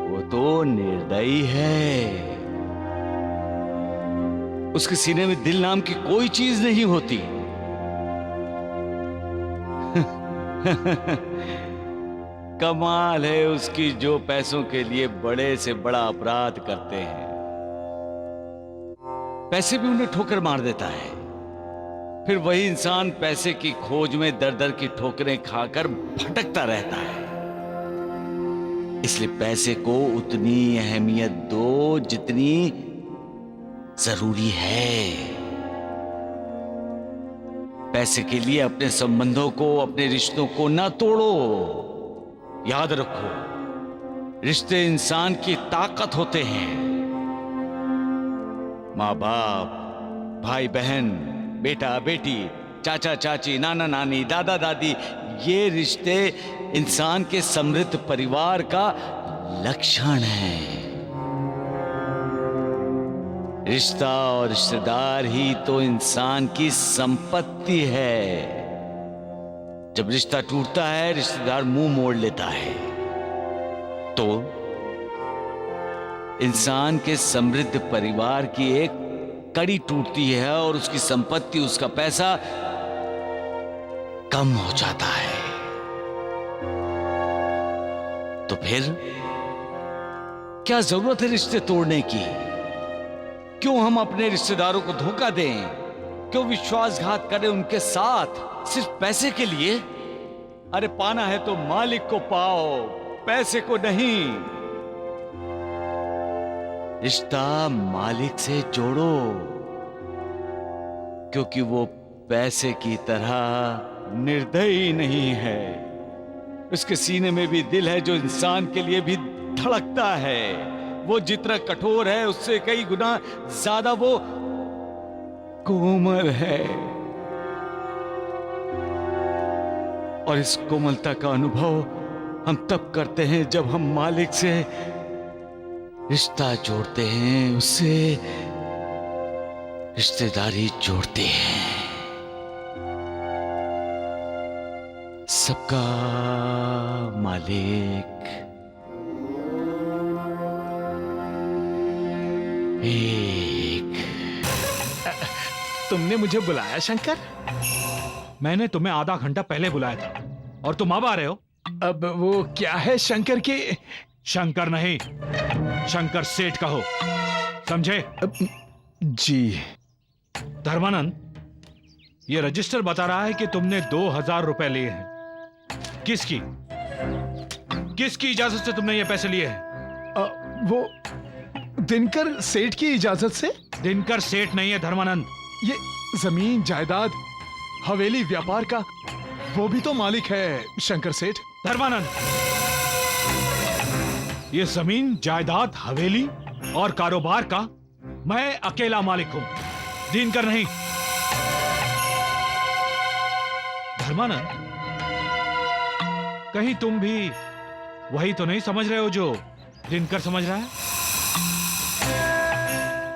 Speaker 2: वो तो निर्दयी है। उसके सीने में दिल नाम की कोई चीज नहीं होती। कमाल है उसकी जो पैसों के लिए बड़े से बड़ा अपराध करते हैं। पैसे भी उन्हें ठोकर मार देता है। फिर वही इंसान पैसे की खोज में दर दर की ठोकरें खाकर भटकता रहता है। इसलिए पैसे को उतनी अहमियत दो जितनी जरूरी है। पैसे के लिए अपने संबंधों को, अपने रिश्तों को ना तोड़ो। याद रखो, रिश्ते इंसान की ताकत होते हैं। माँ बाप, भाई बहन, बेटा बेटी, चाचा चाची, नाना नानी, दादा दादी, ये रिश्ते इंसान के समृद्ध परिवार का लक्षण है। रिश्ता और रिश्तेदार ही तो इंसान की संपत्ति है। जब रिश्ता टूटता है, रिश्तेदार मुंह मोड़ लेता है, तो इंसान के समृद्ध परिवार की एक कड़ी टूटती है और उसकी संपत्ति, उसका पैसा कम हो जाता है। तो फिर क्या जरूरत है रिश्ते तोड़ने की? क्यों हम अपने रिश्तेदारों को धोखा दें? क्यों विश्वासघात करें उनके साथ सिर्फ पैसे के लिए? अरे पाना है तो मालिक को पाओ, पैसे को नहीं। रिश्ता मालिक से जोड़ो, क्योंकि वो पैसे की तरह निर्दयी नहीं है। उसके सीने में भी दिल है जो इंसान के लिए भी धड़कता है। वो जितना कठोर है उससे कई गुना ज्यादा वो कोमल है। और इस कोमलता का अनुभव हम तब करते हैं जब हम मालिक से रिश्ता जोड़ते हैं, उससे रिश्तेदारी जोड़ते हैं। सबका मालिक एक।
Speaker 12: तुमने मुझे बुलाया शंकर?
Speaker 5: मैंने तुम्हें आधा घंटा पहले बुलाया था और तुम अब आ रहे हो।
Speaker 12: अब वो क्या है शंकर के?
Speaker 5: शंकर नहीं, शंकर सेठ कहो, समझे?
Speaker 12: जी।
Speaker 5: धर्मानंद, ये रजिस्टर बता रहा है कि तुमने 2000 रुपए लिए हैं। किसकी इजाजत से तुमने ये पैसे लिए हैं?
Speaker 12: वो दिनकर सेठ की इजाजत से।
Speaker 5: दिनकर सेठ नहीं है धर्मानंद।
Speaker 12: ये जमीन जायदाद हवेली व्यापार का वो भी तो मालिक है शंकर सेठ।
Speaker 5: धर्मानंद, ये जमीन जायदाद हवेली और कारोबार का मैं अकेला मालिक हूं, दिनकर नहीं। धर्मानंद, कहीं तुम भी वही तो नहीं समझ रहे हो जो दिनकर समझ रहा है?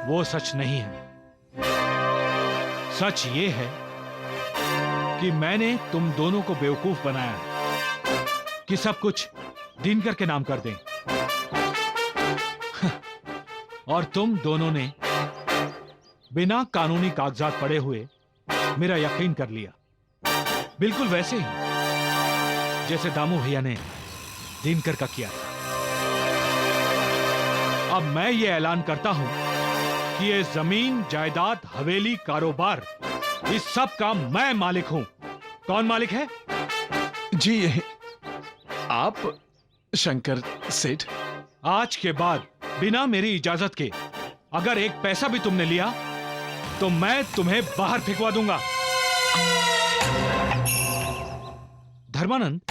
Speaker 5: वो सच नहीं है। सच ये है कि मैंने तुम दोनों को बेवकूफ बनाया है कि सब कुछ दिनकर के नाम कर दें। और तुम दोनों ने बिना कानूनी कागजात पड़े हुए मेरा यकीन कर लिया, बिल्कुल वैसे ही जैसे दामू भैया ने दिनकर का किया था। अब मैं ये ऐलान करता हूं कि ये जमीन, जायदाद, हवेली, कारोबार, इस सब का मैं मालिक हूं। कौन मालिक है?
Speaker 12: जी आप, शंकर सेठ।
Speaker 5: आज के बाद बिना मेरी इजाजत के अगर एक पैसा भी तुमने लिया तो मैं तुम्हें बाहर फेंकवा दूंगा। धर्मानंद,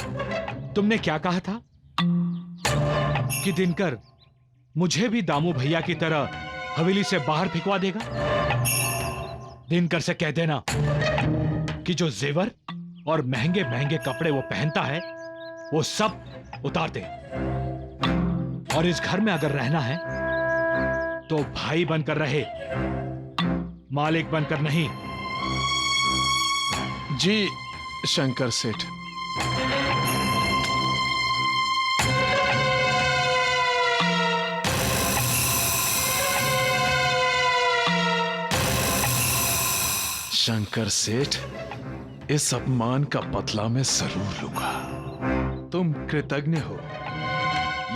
Speaker 5: तुमने क्या कहा था कि दिनकर मुझे भी दामू भैया की तरह हवेली से बाहर फेंकवा देगा? दिनकर से कह देना कि जो जेवर और महंगे महंगे कपड़े वो पहनता है वो सब उतार दे, और इस घर में अगर रहना है तो भाई बनकर रहे, मालिक बनकर नहीं।
Speaker 12: जी शंकर सेठ। शंकर सेठ, इस अपमान का बदला मैं जरूर लूंगा। तुम कृतज्ञ हो।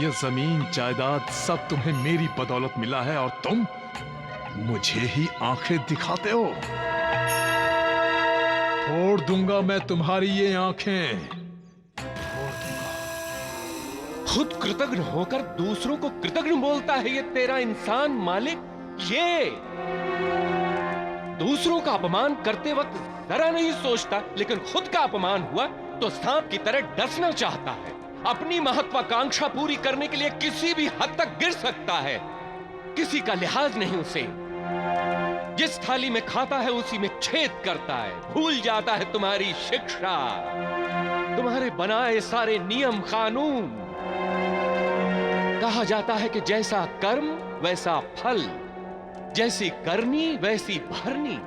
Speaker 12: ये जमीन, जायदाद सब तुम्हें मेरी बदौलत मिला है और तुम मुझे ही आंखें दिखाते हो। फोड़ दूंगा मैं तुम्हारी ये आंखें।
Speaker 8: खुद कृतज्ञ होकर दूसरों को कृतज्ञ बोलता है ये तेरा इंसान मालिक। ये दूसरों का अपमान करते वक्त जरा नहीं सोचता, लेकिन खुद का अपमान हुआ तो सांप की तरह डसना चाहता है। अपनी महत्वाकांक्षा पूरी करने के लिए किसी भी हद तक गिर सकता है, किसी का लिहाज नहीं उसे। जिस थाली में खाता है उसी में छेद करता है, भूल जाता है तुम्हारी शिक्षा, तुम्हारे बनाए सारे नियम कानून। कहा जाता है कि जैसा कर्म वैसा फल, जैसी करनी वैसी भरनी।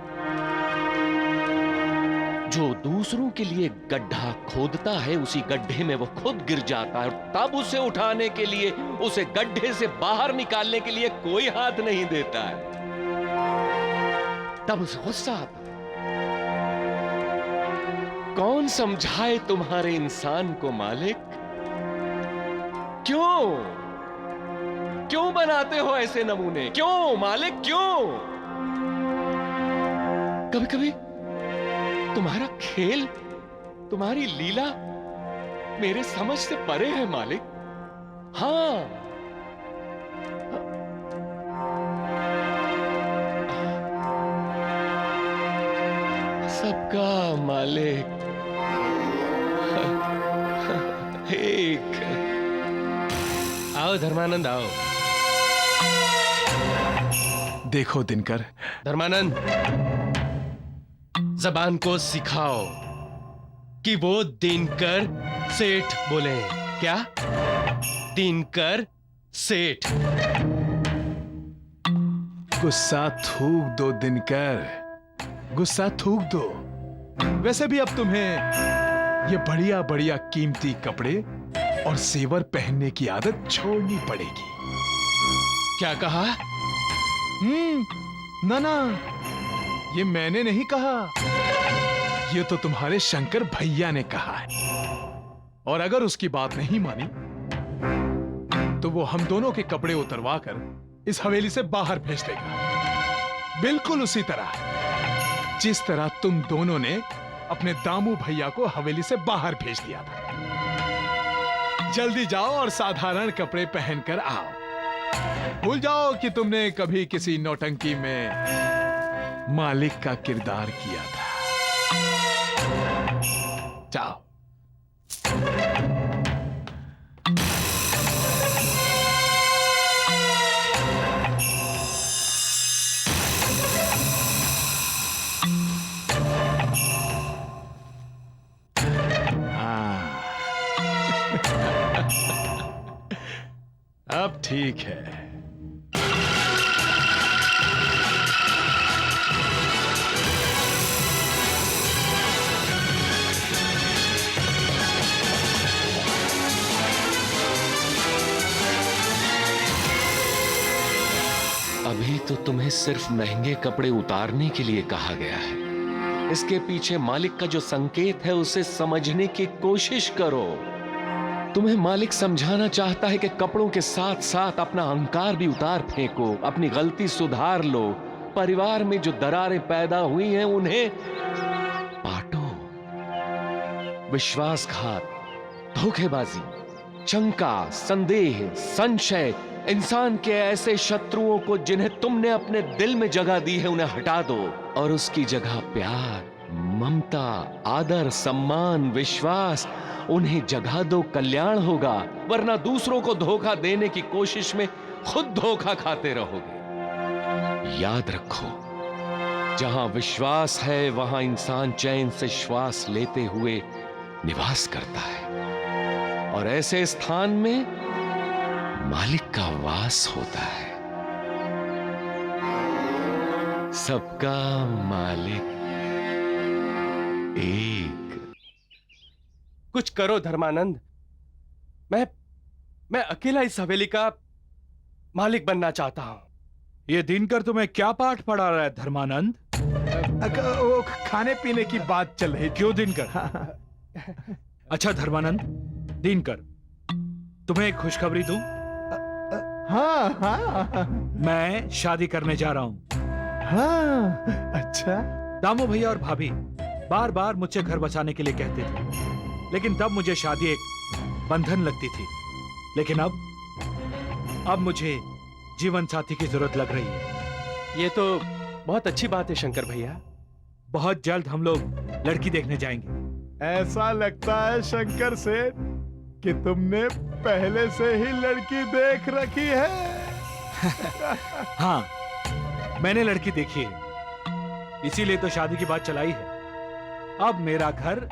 Speaker 8: जो दूसरों के लिए गड्ढा खोदता है उसी गड्ढे में वो खुद गिर जाता है, और तब उसे उठाने के लिए, उसे गड्ढे से बाहर निकालने के लिए कोई हाथ नहीं देता है। तब उसे गुस्सा आता है। कौन समझाए तुम्हारे इंसान को मालिक? क्यों क्यों बनाते हो ऐसे नमूने? क्यों मालिक, क्यों? कभी कभी तुम्हारा खेल, तुम्हारी लीला मेरे समझ से परे है मालिक। हाँ, सबका मालिक एक। आओ धर्मानंद, आओ।
Speaker 12: देखो दिनकर।
Speaker 8: धर्मानंद, जबान को सिखाओ कि वो दिनकर सेठ बोले। क्या? दिनकर सेठ।
Speaker 12: गुस्सा थूक दो दिनकर, गुस्सा थूक दो। वैसे भी अब तुम्हें ये बढ़िया बढ़िया कीमती कपड़े और जेवर पहनने की आदत छोड़नी पड़ेगी।
Speaker 8: क्या कहा?
Speaker 12: ना, ये मैंने नहीं कहा, ये तो तुम्हारे शंकर भैया ने कहा है। और अगर उसकी बात नहीं मानी तो वो हम दोनों के कपड़े उतरवा कर इस हवेली से बाहर भेज देगा, बिल्कुल उसी तरह जिस तरह तुम दोनों ने अपने दामू भैया को हवेली से बाहर भेज दिया था। जल्दी जाओ और साधारण कपड़े पहनकर आओ। भूल जाओ कि तुमने कभी किसी नौटंकी में मालिक का किरदार किया था। जाओ। अब ठीक है।
Speaker 8: अभी तो तुम्हें सिर्फ महंगे कपड़े उतारने के लिए कहा गया है। इसके पीछे मालिक का जो संकेत है उसे समझने की कोशिश करो। तुम्हें मालिक समझाना चाहता है कि कपड़ों के साथ साथ अपना अहंकार भी उतार फेंको, अपनी गलती सुधार लो, परिवार में जो दरारें पैदा हुई हैं उन्हें पाटो। विश्वासघात, धोखेबाजी, शंका, संदेह, संशय, इंसान के ऐसे शत्रुओं को जिन्हें तुमने अपने दिल में जगह दी है उन्हें हटा दो और उसकी जगह प्यार, ममता, आदर, सम्मान, विश्वास उन्हें जगह दो। कल्याण होगा, वरना दूसरों को धोखा देने की कोशिश में खुद धोखा खाते रहोगे। याद रखो, जहां विश्वास है वहां इंसान चैन से श्वास लेते हुए निवास करता है और ऐसे स्थान में मालिक का वास होता है। सबका मालिक एक।
Speaker 16: कुछ करो धर्मानंद। मैं अकेला इस हवेली का मालिक बनना चाहता हूं।
Speaker 5: ये दिनकर तुम्हें क्या पाठ पढ़ा रहा है धर्मानंद?
Speaker 12: वो खाने पीने की बात चल रही।
Speaker 5: क्यों दिनकर? अच्छा धर्मानंद, दिनकर तुम्हें एक खुशखबरी दूं?
Speaker 12: हाँ।
Speaker 5: मैं शादी करने जा रहा हूँ।
Speaker 12: हाँ, अच्छा।
Speaker 5: दामू भैया और भाभी बार बार मुझसे घर बसाने के लिए कहते थे, लेकिन तब मुझे शादी एक बंधन लगती थी। लेकिन अब मुझे जीवन साथी की जरूरत लग रही है।
Speaker 16: ये तो बहुत अच्छी बात है शंकर भैया।
Speaker 5: बहुत जल्द हम लोग लड़की देखने जाएंगे।
Speaker 12: ऐसा लगता है शंकर सेठ कि तुमने पहले से ही लड़की देख रखी है।
Speaker 5: हाँ, मैंने लड़की देखी है, इसीलिए तो शादी की बात चलाई है। अब मेरा घर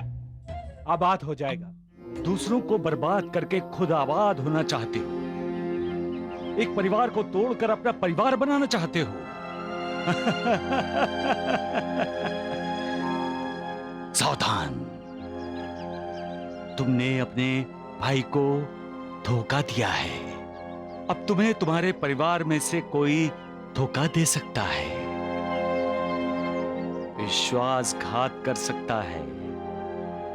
Speaker 5: आबाद हो जाएगा।
Speaker 2: दूसरों को बर्बाद करके खुद आबाद होना चाहते हो, एक परिवार को तोड़कर अपना परिवार बनाना चाहते हो। सावधान, तुमने अपने भाई को धोखा दिया है। अब तुम्हें तुम्हारे परिवार में से कोई धोखा दे सकता है, विश्वासघात कर सकता है।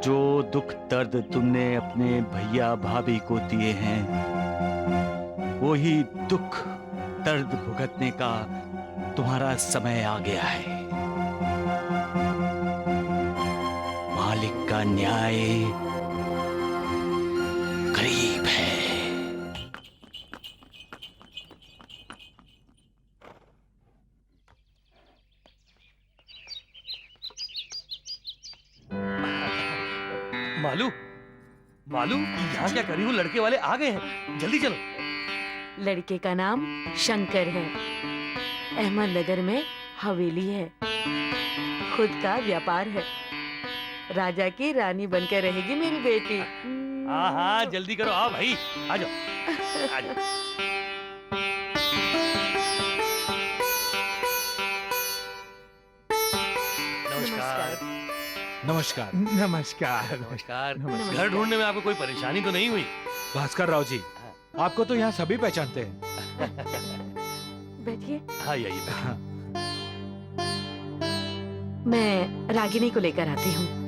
Speaker 2: जो दुख दर्द तुमने अपने भैया भाभी को दिए हैं, वही दुख दर्द भुगतने का तुम्हारा समय आ गया है। मालिक का न्याय करीब है।
Speaker 10: मालू यहाँ क्या करी? वो लड़के वाले आ गए हैं, जल्दी चलो।
Speaker 7: लड़के का नाम शंकर है, अहमदनगर में हवेली है, खुद का व्यापार है, राजा की रानी बनकर रहेगी मेरी बेटी।
Speaker 10: हाँ हाँ जल्दी करो, आओ भाई, आ जाओ, आ जाओ।
Speaker 5: नमस्कार।
Speaker 12: नमस्कार।
Speaker 10: नमस्कार। घर ढूंढने में आपको कोई परेशानी तो नहीं हुई?
Speaker 5: भास्कर राव जी, आपको तो यहाँ सभी पहचानते हैं।
Speaker 7: बैठिए।
Speaker 10: हाँ यही बैठिए।
Speaker 7: मैं रागिनी को लेकर आती हूँ।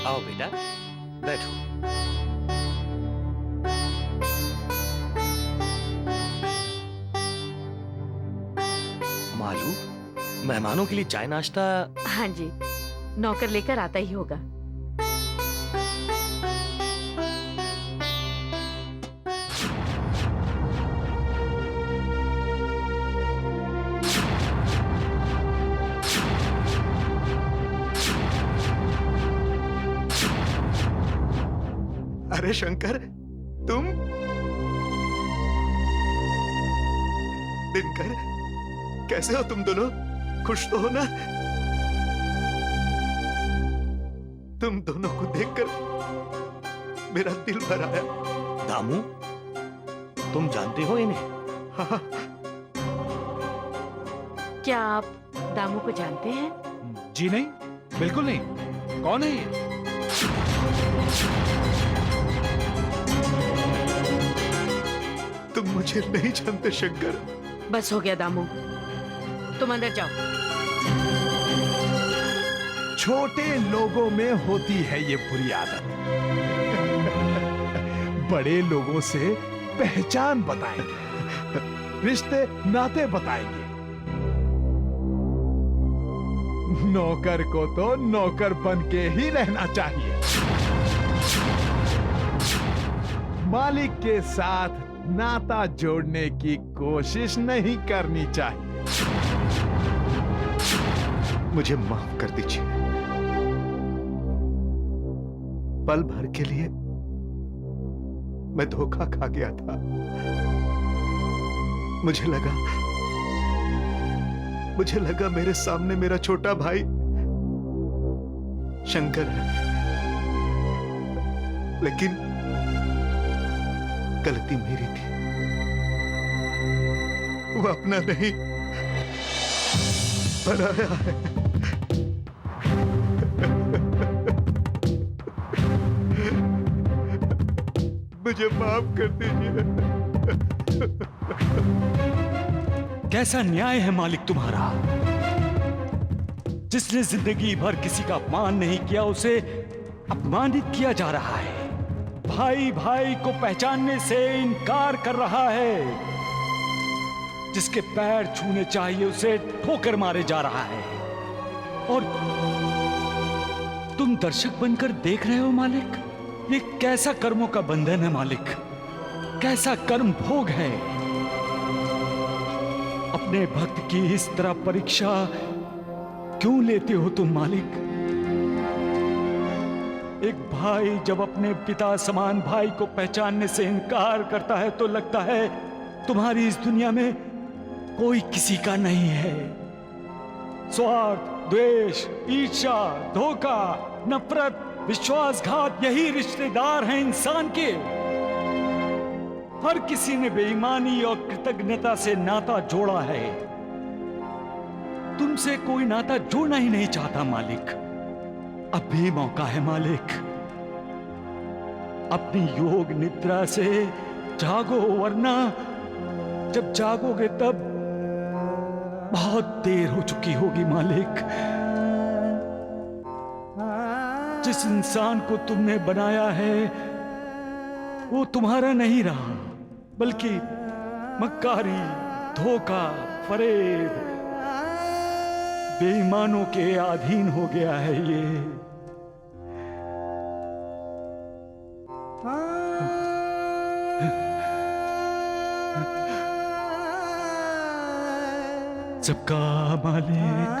Speaker 10: आओ बेटा, बैठो। मालू, मेहमानों के लिए चाय नाश्ता?
Speaker 7: हाँ जी, नौकर लेकर आता ही होगा।
Speaker 9: अरे शंकर, तुम? दिनकर, कैसे हो तुम दोनों? खुश तो हो ना? तुम दोनों को देखकर मेरा दिल भर आया।
Speaker 10: दामू, तुम जानते हो इन्हें?
Speaker 9: हाँ,
Speaker 7: क्या आप दामू को जानते हैं?
Speaker 12: जी नहीं, बिल्कुल नहीं। कौन है ये?
Speaker 17: तुम मुझे नहीं जानते शंकर।
Speaker 7: बस हो गया दामू, तुम अंदर जाओ।
Speaker 12: छोटे लोगों में होती है ये बुरी आदत। बड़े लोगों से पहचान बताएंगे, रिश्ते नाते बताएंगे। नौकर को तो नौकर बन के ही रहना चाहिए। मालिक के साथ नाता जोड़ने की कोशिश नहीं करनी चाहिए।
Speaker 17: मुझे माफ कर दीजिए। पल भर के लिए मैं धोखा खा गया था। मुझे लगा मेरे सामने मेरा छोटा भाई शंकर है, लेकिन गलती मेरी थी। वो अपना नहीं पराया है। मुझे माफ कर दीजिए।
Speaker 2: कैसा न्याय है मालिक तुम्हारा? जिसने जिंदगी भर किसी का अपमान नहीं किया, उसे अपमानित किया जा रहा है। भाई भाई को पहचानने से इनकार कर रहा है। जिसके पैर छूने चाहिए उसे ठोकर मारे जा रहा है। और तुम दर्शक बनकर देख रहे हो मालिक? ये कैसा कर्मों का बंधन है मालिक, कैसा कर्म भोग है। अपने भक्त की इस तरह परीक्षा क्यों लेते हो तुम मालिक? एक भाई जब अपने पिता समान भाई को पहचानने से इनकार करता है तो लगता है तुम्हारी इस दुनिया में कोई किसी का नहीं है। स्वार्थ, द्वेष, ईर्ष्या, धोखा, नफरत, विश्वासघात, यही रिश्तेदार हैं इंसान के। हर किसी ने बेईमानी और कृतज्ञता से नाता जोड़ा है। तुमसे कोई नाता जोड़ना ही नहीं चाहता मालिक। अब भी मौका है मालिक। अपनी योग निद्रा से जागो, वरना जब जागोगे तब बहुत देर हो चुकी होगी मालिक। जिस इंसान को तुमने बनाया है वो तुम्हारा नहीं रहा, बल्कि मक्कारी, धोखा, फरेब, बेईमानों के अधीन हो गया है ये। सबका मालिक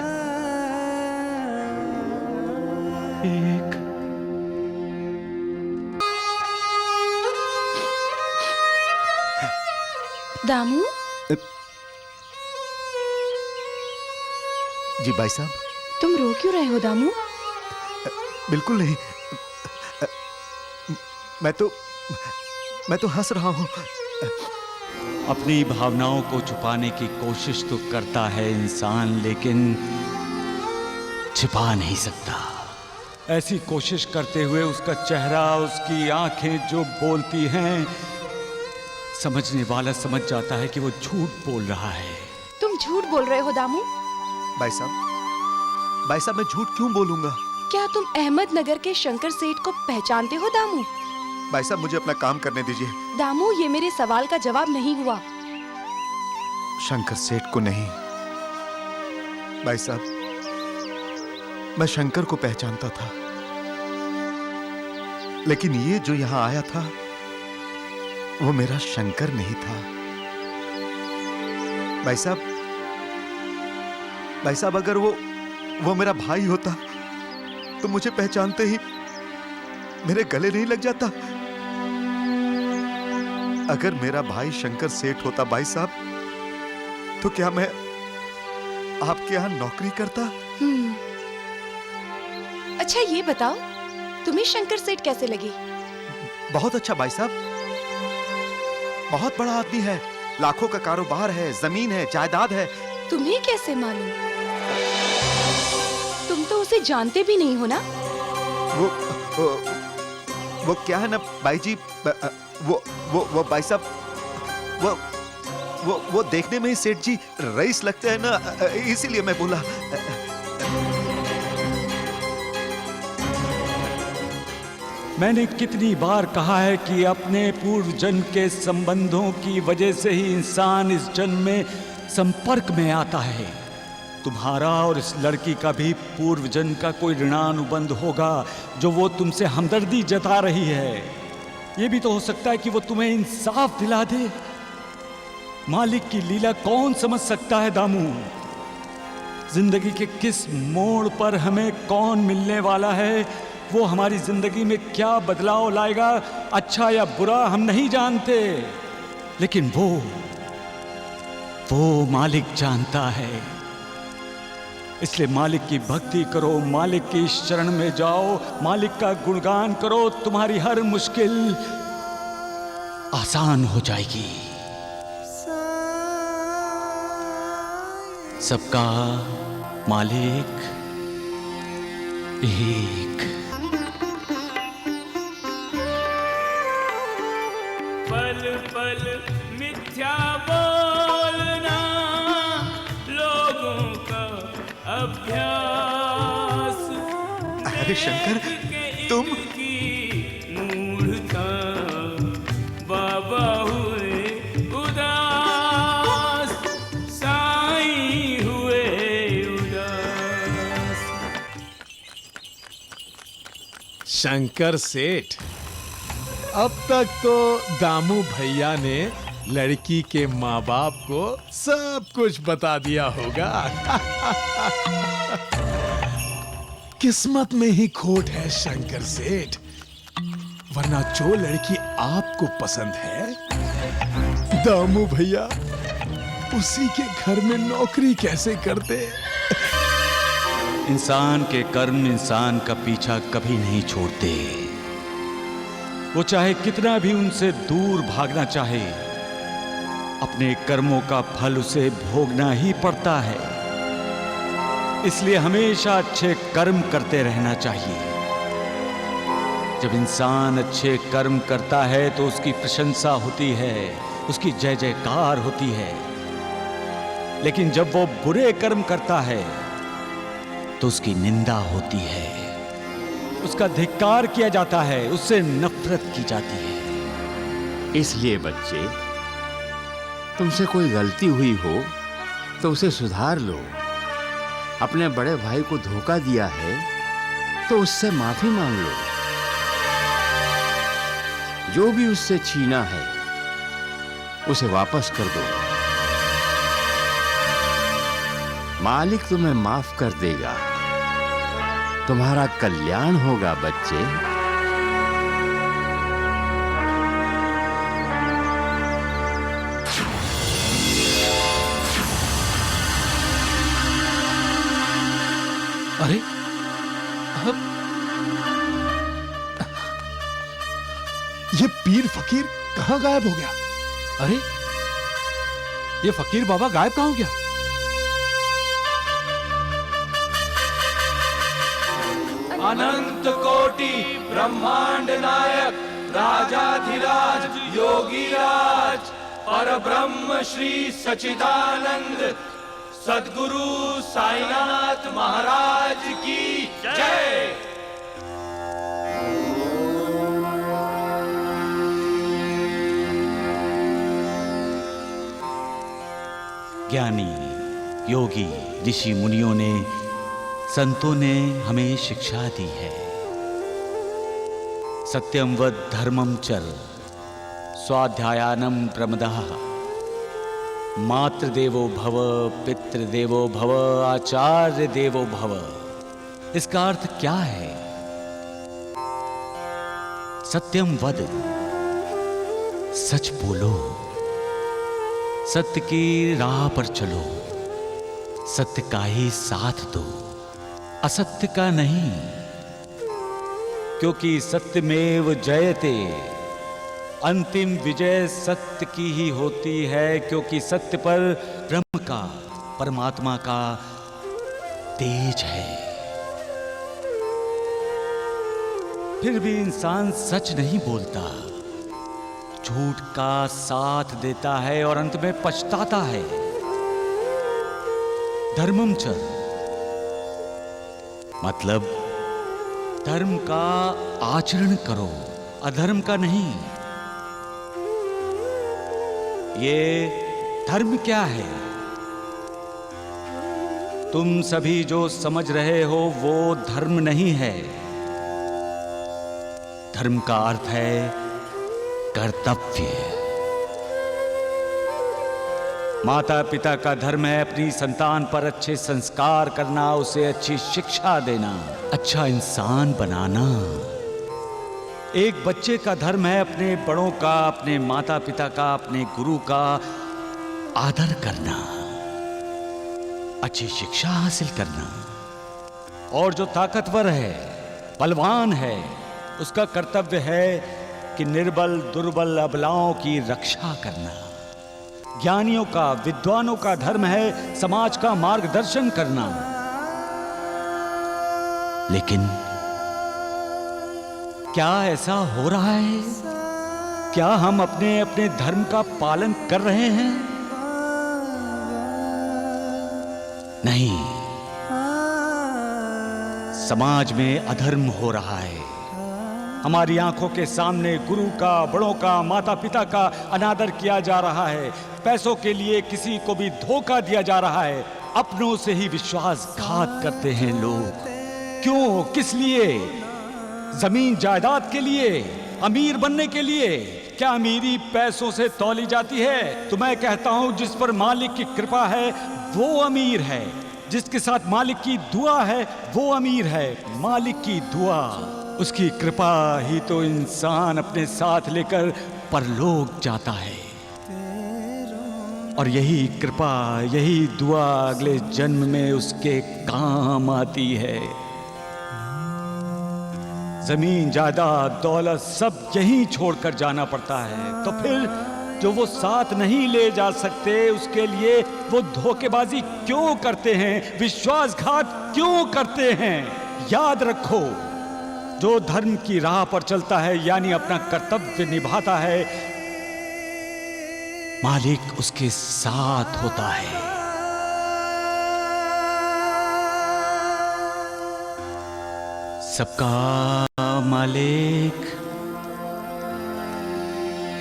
Speaker 2: एक।
Speaker 15: दामू,
Speaker 17: जी भाई साहब।
Speaker 15: तुम रो क्यों रहे हो दामू?
Speaker 17: बिल्कुल नहीं, मैं तो हंस रहा हूं।
Speaker 2: अपनी भावनाओं को छुपाने की कोशिश तो करता है इंसान, लेकिन छिपा नहीं सकता। ऐसी कोशिश करते हुए उसका चेहरा, उसकी आंखें जो बोलती हैं, समझने वाला समझ जाता है कि वो झूठ बोल रहा है।
Speaker 15: तुम झूठ बोल रहे हो दामू?
Speaker 17: भाई साहब मैं झूठ क्यों बोलूंगा?
Speaker 15: क्या तुम अहमदनगर के शंकर सेठ को पहचानते हो दामू?
Speaker 17: भाई साहब मुझे अपना काम करने दीजिए।
Speaker 15: दामू, ये मेरे सवाल का जवाब नहीं हुआ।
Speaker 17: शंकर सेठ को नहीं भाई साहब, मैं शंकर को पहचानता था, लेकिन ये जो यहां आया था वो मेरा शंकर नहीं था। भाई साहब अगर वो मेरा भाई होता तो मुझे पहचानते ही मेरे गले नहीं लग जाता। अगर मेरा भाई शंकर सेठ होता भाई साहब, तो क्या मैं आपके यहां नौकरी करता?
Speaker 15: अच्छा ये बताओ, तुम्हें शंकर सेठ कैसे लगी?
Speaker 17: बहुत अच्छा भाई साहब, बहुत बड़ा आदमी है, लाखों का कारोबार है, जमीन है, जायदाद है,
Speaker 15: तुम्हें कैसे मालूम? तुम तो उसे जानते भी नहीं हो ना?
Speaker 17: वो क्या है ना भाई जी, वो भाई साहब, वो देखने में ही सेठ जी रईस लगते हैं ना, इसीलिए मैं बोला।
Speaker 2: मैंने कितनी बार कहा है कि अपने पूर्व जन्म के संबंधों की वजह से ही इंसान इस जन्म में संपर्क में आता है। तुम्हारा और इस लड़की का भी पूर्व जन्म का कोई ऋणानुबंध होगा जो वो तुमसे हमदर्दी जता रही है। ये भी तो हो सकता है कि वो तुम्हें इंसाफ दिला दे। मालिक की लीला कौन समझ सकता है दामू? जिंदगी के किस मोड़ पर हमें कौन मिलने वाला है, वो हमारी जिंदगी में क्या बदलाव लाएगा, अच्छा या बुरा हम नहीं जानते, लेकिन वो मालिक जानता है। इसलिए मालिक की भक्ति करो, मालिक की शरण में जाओ, मालिक का गुणगान करो, तुम्हारी हर मुश्किल आसान हो जाएगी। सबका मालिक एक।
Speaker 18: पल पल मिथ्या बोलना लोगों का अभ्यास।
Speaker 17: अरे शंकर, तुम
Speaker 18: मूढ़ता बाबा हुए उदास, साईं हुए उदास।
Speaker 12: शंकर सेठ, अब तक तो दामू भैया ने लड़की के माँ बाप को सब कुछ बता दिया होगा। किस्मत में ही खोट है शंकर सेठ, वरना जो लड़की आपको पसंद है दामू भैया उसी के घर में नौकरी कैसे करते?
Speaker 2: इंसान के कर्म इंसान का पीछा कभी नहीं छोड़ते। वो चाहे कितना भी उनसे दूर भागना चाहे, अपने कर्मों का फल उसे भोगना ही पड़ता है। इसलिए हमेशा अच्छे कर्म करते रहना चाहिए। जब इंसान अच्छे कर्म करता है तो उसकी प्रशंसा होती है, उसकी जय जयकार होती है। लेकिन जब वो बुरे कर्म करता है तो उसकी निंदा होती है, उसका धिक्कार किया जाता है, उससे नफरत की जाती है।
Speaker 19: इसलिए बच्चे, तुमसे कोई गलती हुई हो तो उसे सुधार लो। अपने बड़े भाई को धोखा दिया है तो उससे माफी मांग लो। जो भी उससे छीना है उसे वापस कर दो। मालिक तुम्हें माफ कर देगा। तुम्हारा कल्याण होगा बच्चे।
Speaker 1: अरे
Speaker 12: ये पीर फकीर कहाँ गायब हो गया?
Speaker 1: अरे ये फकीर बाबा गायब कहाँ हो गया?
Speaker 18: अनंत कोटि ब्रह्मांड नायक राजाधिराज योगी राज परब्रह्म श्री सच्चिदानंद सद्गुरु साईनाथ महाराज की जय।
Speaker 2: ज्ञानी, योगी, ऋषि मुनियों ने, संतों ने हमें शिक्षा दी है। सत्यम वद धर्मम चर, स्वाध्यायानम प्रमदः, मातृदेवो भव, पितृदेवो भव, आचार्य देवो भव। इसका अर्थ क्या है? सत्यम वद, सच बोलो, सत्य की राह पर चलो, सत्य का ही साथ दो, असत्य का नहीं, क्योंकि सत्यमेव जयते। अंतिम विजय सत्य की ही होती है, क्योंकि सत्य पर ब्रह्म का, परमात्मा का तेज है। फिर भी इंसान सच नहीं बोलता, झूठ का साथ देता है और अंत में पछताता है। धर्मम च मतलब धर्म का आचरण करो, अधर्म का नहीं। ये धर्म क्या है? तुम सभी जो समझ रहे हो वो धर्म नहीं है। धर्म का अर्थ है कर्तव्य। माता पिता का धर्म है अपनी संतान पर अच्छे संस्कार करना, उसे अच्छी शिक्षा देना, अच्छा इंसान बनाना। एक बच्चे का धर्म है अपने बड़ों का, अपने माता पिता का, अपने गुरु का आदर करना, अच्छी शिक्षा हासिल करना। और जो ताकतवर है, बलवान है, उसका कर्तव्य है कि निर्बल दुर्बल अबलाओं की रक्षा करना। ज्ञानियों का, विद्वानों का धर्म है समाज का मार्गदर्शन करना। लेकिन क्या ऐसा हो रहा है? क्या हम अपने अपने धर्म का पालन कर रहे हैं? नहीं, समाज में अधर्म हो रहा है। हमारी आंखों के सामने गुरु का, बड़ों का, माता पिता का अनादर किया जा रहा है। पैसों के लिए किसी को भी धोखा दिया जा रहा है। अपनों से ही विश्वासघात करते हैं लोग। क्यों? किस लिए? जमीन जायदाद के लिए? अमीर बनने के लिए? क्या अमीरी पैसों से तौली जाती है? तो मैं कहता हूं जिस पर मालिक की कृपा है वो अमीर है, जिसके साथ मालिक की दुआ है वो अमीर है। मालिक की दुआ, उसकी कृपा ही तो इंसान अपने साथ लेकर परलोक जाता है। और यही कृपा, यही दुआ अगले जन्म में उसके काम आती है। जमीन जायदाद दौलत सब यहीं छोड़कर जाना पड़ता है। तो फिर जो वो साथ नहीं ले जा सकते उसके लिए वो धोखेबाजी क्यों करते हैं, विश्वासघात क्यों करते हैं? याद रखो, जो धर्म की राह पर चलता है यानी अपना कर्तव्य निभाता है, मालिक उसके साथ होता है। सबका मालिक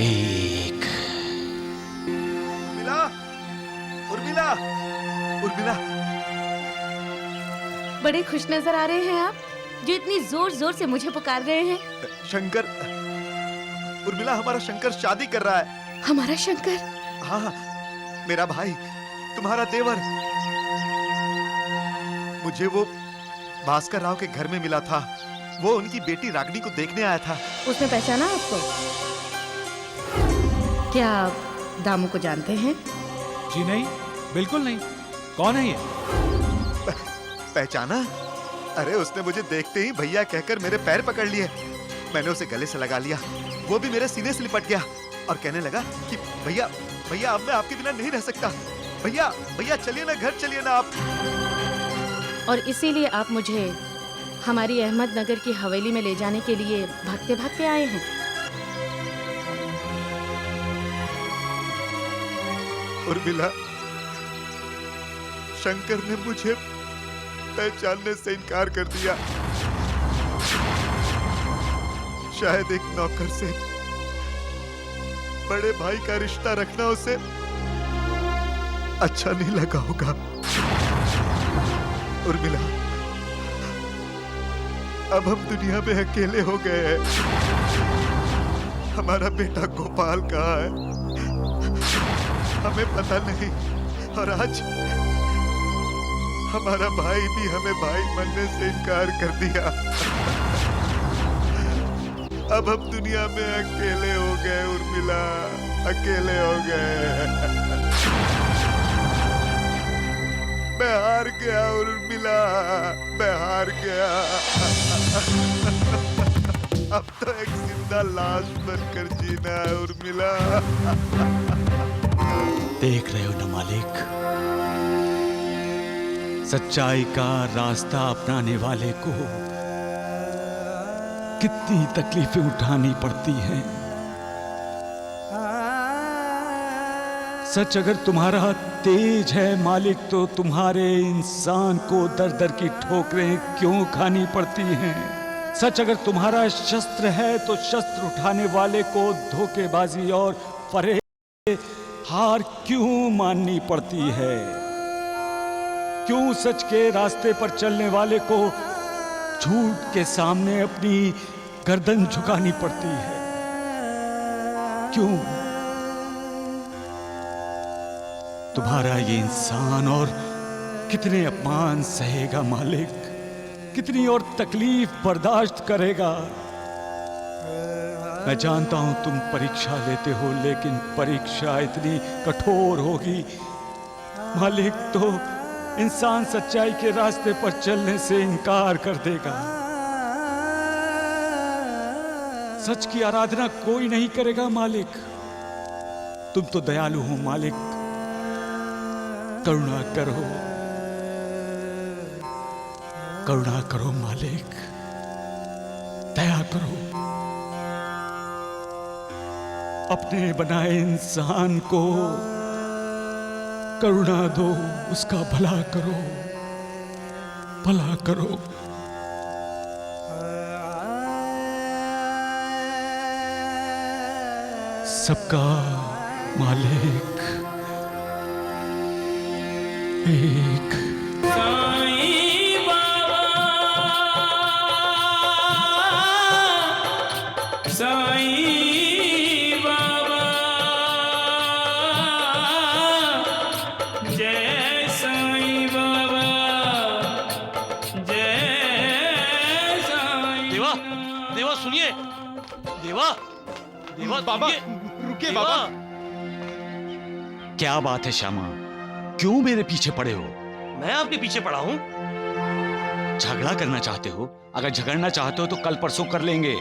Speaker 2: एक।
Speaker 17: उर्मिला, उर्मिला, उर्मिला।
Speaker 7: बड़े खुश नजर आ रहे हैं आप, जो इतनी जोर जोर से मुझे पुकार रहे हैं।
Speaker 17: शंकर, उर्मिला हमारा शंकर शादी कर रहा है।
Speaker 11: हमारा शंकर?
Speaker 17: हाँ, मेरा भाई, तुम्हारा देवर। मुझे वो भास्कर राव के घर में मिला था। वो उनकी बेटी रागिनी को देखने आया था।
Speaker 7: उसने पहचाना आपको? क्या आप दामू को जानते हैं?
Speaker 12: जी नहीं, बिल्कुल नहीं। कौन है ये?
Speaker 17: पहचाना? अरे उसने मुझे देखते ही भैया कहकर मेरे पैर पकड़ लिए। मैंने उसे गले से लगा लिया। वो भी मेरे सीने से लिपट गया और कहने लगा कि भैया, भैया अब मैं आपके बिना नहीं रह सकता। भैया, भैया चलिए ना, घर चलिए ना आप।
Speaker 7: और इसीलिए आप मुझे हमारी अहमदनगर की हवेली में ले जाने के लिए भागते भागते आए हैं।
Speaker 17: उर्मिला, शंकर ने मुझे पहचानने से इनकार कर दिया। शायद एक नौकर से बड़े भाई का रिश्ता रखना उसे अच्छा नहीं लगा होगा। उर्मिला, अब हम दुनिया में अकेले हो गए हैं। हमारा बेटा गोपाल कहाँ है हमें पता नहीं। और आज हमारा भाई भी हमें भाई बनने से इनकार कर दिया। अब हम दुनिया में अकेले हो गए उर्मिला, अकेले हो गए। मैं हार गया उर्मिला, मैं हार गया। अब तो एक जिंदा लाश बनकर जीना है उर्मिला।
Speaker 2: देख रहे हो ना मालिक, सच्चाई का रास्ता अपनाने वाले को कितनी तकलीफें उठानी पड़ती हैं। सच अगर तुम्हारा तेज है मालिक, तो तुम्हारे इंसान को दर दर की ठोकरें क्यों खानी पड़ती हैं? सच अगर तुम्हारा शस्त्र है, तो शस्त्र उठाने वाले को धोखेबाजी और फरेब हार क्यों माननी पड़ती है? क्यों सच के रास्ते पर चलने वाले को झूठ के सामने अपनी गर्दन झुकानी पड़ती है? क्यों? तुम्हारा ये इंसान और कितने अपमान सहेगा मालिक, कितनी और तकलीफ बर्दाश्त करेगा? मैं जानता हूं तुम परीक्षा लेते हो, लेकिन परीक्षा इतनी कठोर होगी मालिक तो इंसान सच्चाई के रास्ते पर चलने से इनकार कर देगा। सच की आराधना कोई नहीं करेगा मालिक। तुम तो दयालु हो मालिक, करुणा करो, करुणा करो मालिक, दया करो। अपने बनाए इंसान को करुणा दो, उसका भला करो, भला करो। सबका मालिक एक।
Speaker 18: साईं बाबा, साईं बाबा, जय साईं बाबा, जय साईं।
Speaker 6: देवा, देवा सुनिए, देवा, देवा
Speaker 12: बाबा, रुकिए बाबा।
Speaker 2: क्या बात है श्यामा, क्यों मेरे पीछे पड़े हो?
Speaker 6: मैं आपके पीछे पड़ा हूं।
Speaker 2: झगड़ा करना चाहते हो? अगर झगड़ना चाहते हो तो कल परसों कर लेंगे।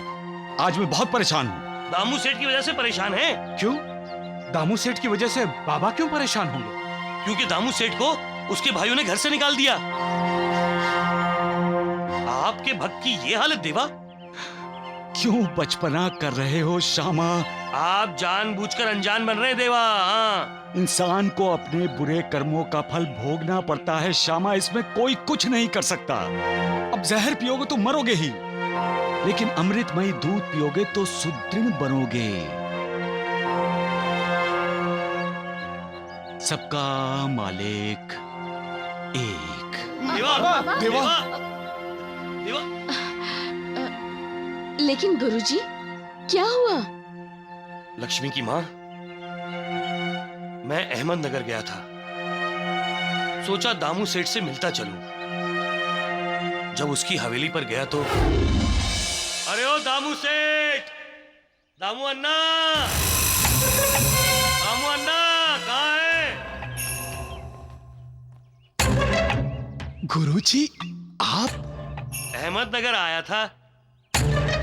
Speaker 2: आज मैं बहुत परेशान हूँ।
Speaker 6: दामू सेठ की वजह से परेशान है।
Speaker 12: क्यों? दामू सेठ की वजह से बाबा क्यों परेशान होंगे?
Speaker 6: क्योंकि दामू सेठ को उसके भाइयों ने घर से निकाल दिया। आपके भक्त की ये हालत देवा।
Speaker 2: क्यों बचपना कर रहे हो श्यामा?
Speaker 6: आप जानबूझकर अनजान बन रहे हैं देवा। हाँ।
Speaker 2: इंसान को अपने बुरे कर्मों का फल भोगना पड़ता है श्यामा, इसमें कोई कुछ नहीं कर सकता। अब जहर पियोगे तो मरोगे ही, लेकिन अमृतमयी दूध पियोगे तो सुदृढ़ बनोगे। सबका मालिक एक।
Speaker 6: देवा, देवा, देवा।
Speaker 3: लेकिन गुरुजी, क्या हुआ?
Speaker 6: लक्ष्मी की माँ, मैं अहमदनगर गया था। सोचा दामू सेठ से मिलता चलूं। जब उसकी हवेली पर गया तो अरे ओ दामू सेठ, दामू अन्ना, दामू अन्ना कहाँ है?
Speaker 12: गुरुजी, आप?
Speaker 6: अहमदनगर आया था,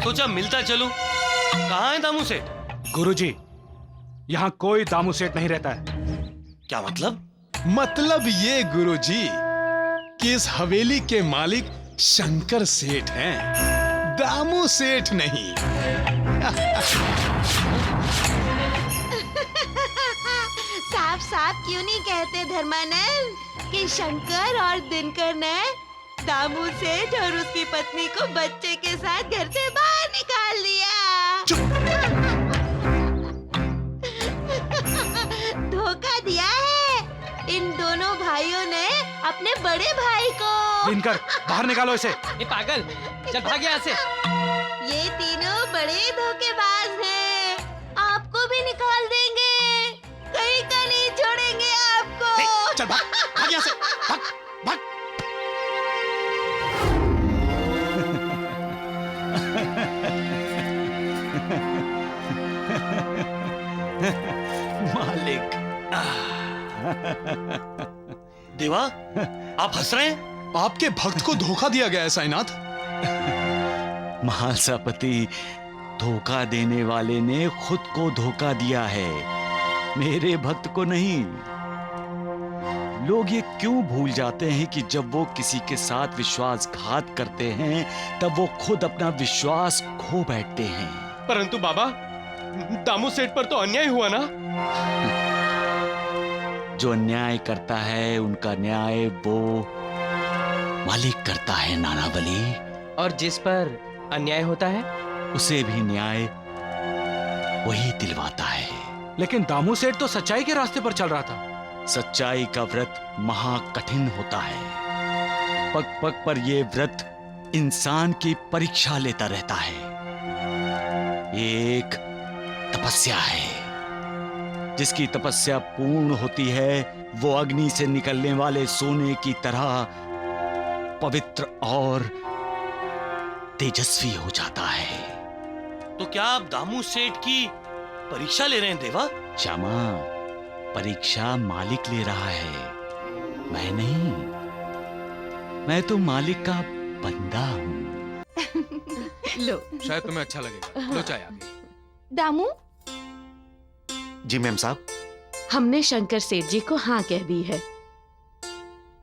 Speaker 6: सोचा मिलता चलूं। कहाँ है दामू सेठ?
Speaker 5: गुरुजी, यहाँ कोई दामू सेठ नहीं रहता है।
Speaker 6: क्या मतलब?
Speaker 12: मतलब ये गुरुजी कि इस हवेली के मालिक शंकर सेठ हैं, दामू सेठ नहीं।
Speaker 14: साफ साफ क्यों नहीं कहते धर्मानंद कि शंकर और दिनकर ने दामू सेठ और उसकी पत्नी को बच्चे के साथ घर से बाहर निकाल दिया। धोखा दिया है इन दोनों भाइयों ने अपने बड़े भाई को।
Speaker 5: दिनकर, बाहर निकालो इसे।
Speaker 10: ये पागल, चल भाग यहाँ से।
Speaker 14: ये तीनों बड़े धोखेबाज हैं, आपको भी निकाल देंगे, कहीं का नहीं छोड़ेंगे आपको।
Speaker 12: चल भाग, भाग यहाँ से, भाग, भाग।
Speaker 2: मालिक।
Speaker 6: देवा, आप हंस रहे हैं?
Speaker 12: आपके भक्त को धोखा दिया गया है साईनाथ।
Speaker 2: महासापति, धोखा देने वाले ने खुद को धोखा दिया है, मेरे भक्त को नहीं। लोग ये क्यों भूल जाते हैं कि जब वो किसी के साथ विश्वासघात करते हैं तब वो खुद अपना विश्वास खो बैठते हैं।
Speaker 16: परंतु बाबा, दामू सेठ पर तो अन्याय हुआ ना।
Speaker 2: जो अन्याय करता है उनका न्याय वो मालिक करता है नानावली।
Speaker 16: और जिस पर अन्याय होता है
Speaker 2: उसे भी न्याय वही दिलवाता है।
Speaker 5: लेकिन दामू सेठ तो सच्चाई के रास्ते पर चल रहा था।
Speaker 2: सच्चाई का व्रत महाकठिन होता है। पग पग पर ये व्रत इंसान की परीक्षा लेता रहता है। ये एक तपस्या है। जिसकी तपस्या पूर्ण होती है वो अग्नि से निकलने वाले सोने की तरह पवित्र और तेजस्वी हो जाता है।
Speaker 6: तो क्या आप दामू सेठ की परीक्षा ले रहे हैं देवा?
Speaker 2: श्यामा, परीक्षा मालिक ले रहा है, मैं नहीं। मैं तो मालिक का बंदा हूँ।
Speaker 11: लो,
Speaker 12: शायद तुम्हें अच्छा लगेगा। लो चाय आ गई।
Speaker 11: दामू,
Speaker 17: जी मैम साहब।
Speaker 7: हमने शंकर सेठ जी को हाँ कह दी है।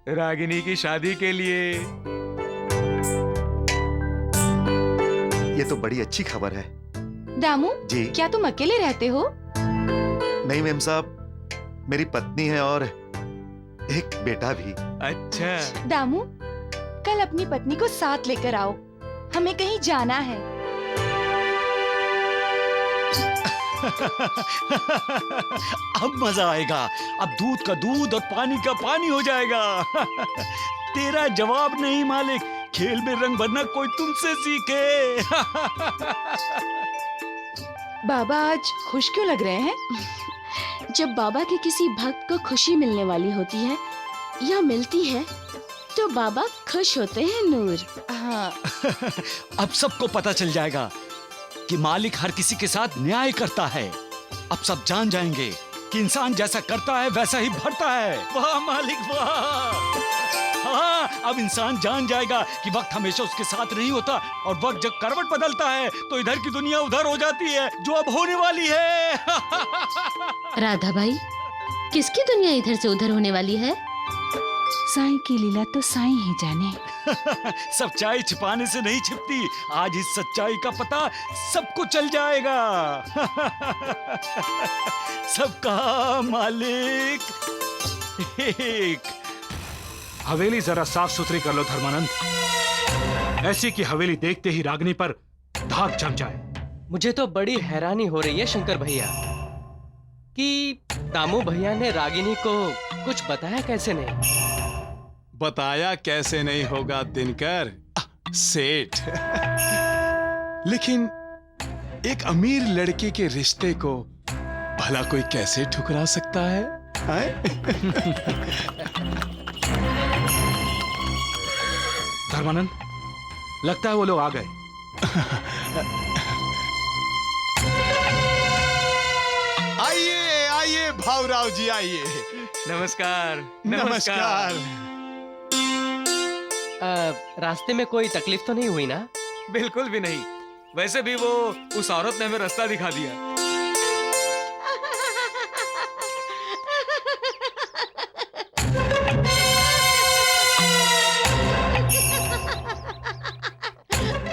Speaker 12: रागिनी की शादी के लिए।
Speaker 17: ये तो बड़ी अच्छी खबर है।
Speaker 11: दामू
Speaker 17: जी।
Speaker 11: क्या तुम अकेले रहते हो?
Speaker 17: नहीं मैम साहब, मेरी पत्नी है और एक बेटा भी।
Speaker 12: अच्छा।
Speaker 11: दामू, कल अपनी पत्नी को साथ लेकर आओ, हमें कहीं जाना है।
Speaker 2: अब मजा आएगा। अब दूध का दूध और पानी का पानी हो जाएगा। तेरा जवाब नहीं मालिक, खेल में रंग भरना कोई तुमसे सीखे।
Speaker 15: बाबा आज खुश क्यों लग रहे हैं?
Speaker 20: जब बाबा के किसी भक्त को खुशी मिलने वाली होती है या मिलती है तो बाबा खुश होते हैं नूर।
Speaker 11: हाँ।
Speaker 2: अब सबको पता चल जाएगा कि मालिक हर किसी के साथ न्याय करता है। अब सब जान जाएंगे कि इंसान जैसा करता है वैसा ही भरता है। वाह मालिक वाह। हाँ, अब इंसान जान जाएगा कि वक्त हमेशा उसके साथ नहीं होता और वक्त जब करवट बदलता है तो इधर की दुनिया उधर हो जाती है, जो अब होने वाली है।
Speaker 20: राधा भाई, किसकी दुनिया इधर से उधर होने वाली है?
Speaker 11: साईं की लीला तो साईं ही जाने।
Speaker 2: सच्चाई छिपाने से नहीं छिपती। आज इस सच्चाई का पता सबको चल जाएगा। सबका मालिक एक।
Speaker 5: हवेली जरा साफ सुथरी कर लो धर्मानंद। ऐसी की हवेली देखते ही रागिनी पर धाक जम जाए।
Speaker 16: मुझे तो बड़ी हैरानी हो रही है शंकर भैया कि दामू भैया ने रागिनी को कुछ बताया कैसे नहीं।
Speaker 12: बताया कैसे नहीं होगा दिनकर सेठ। लेकिन एक अमीर लड़के के रिश्ते को भला कोई कैसे ठुकरा सकता है?
Speaker 5: धर्मानंद, लगता है वो लोग आ गए।
Speaker 12: आइए आइए भावराव जी आइए।
Speaker 16: नमस्कार।
Speaker 12: नमस्कार।
Speaker 16: रास्ते में कोई तकलीफ तो नहीं हुई ना?
Speaker 8: बिल्कुल भी नहीं। वैसे भी वो उस औरत ने हमें रास्ता दिखा दिया।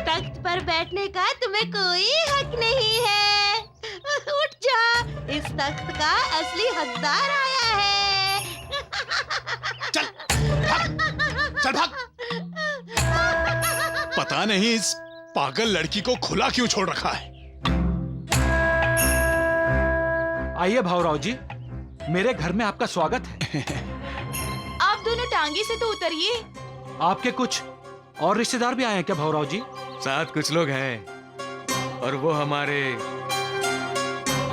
Speaker 14: तख्त पर बैठने का तुम्हें कोई हक नहीं है। उठ जा, इस तख्त का असली हकदार आया है।
Speaker 12: चल भाग। पता नहीं इस पागल लड़की को खुला क्यों छोड़ रखा है।
Speaker 5: आइए भावराव जी, मेरे घर में आपका स्वागत है।
Speaker 15: आप दोनों टांगे से तो उतरिए।
Speaker 5: आपके कुछ और रिश्तेदार भी आए हैं क्या भावराव जी?
Speaker 8: साथ कुछ लोग हैं और वो हमारे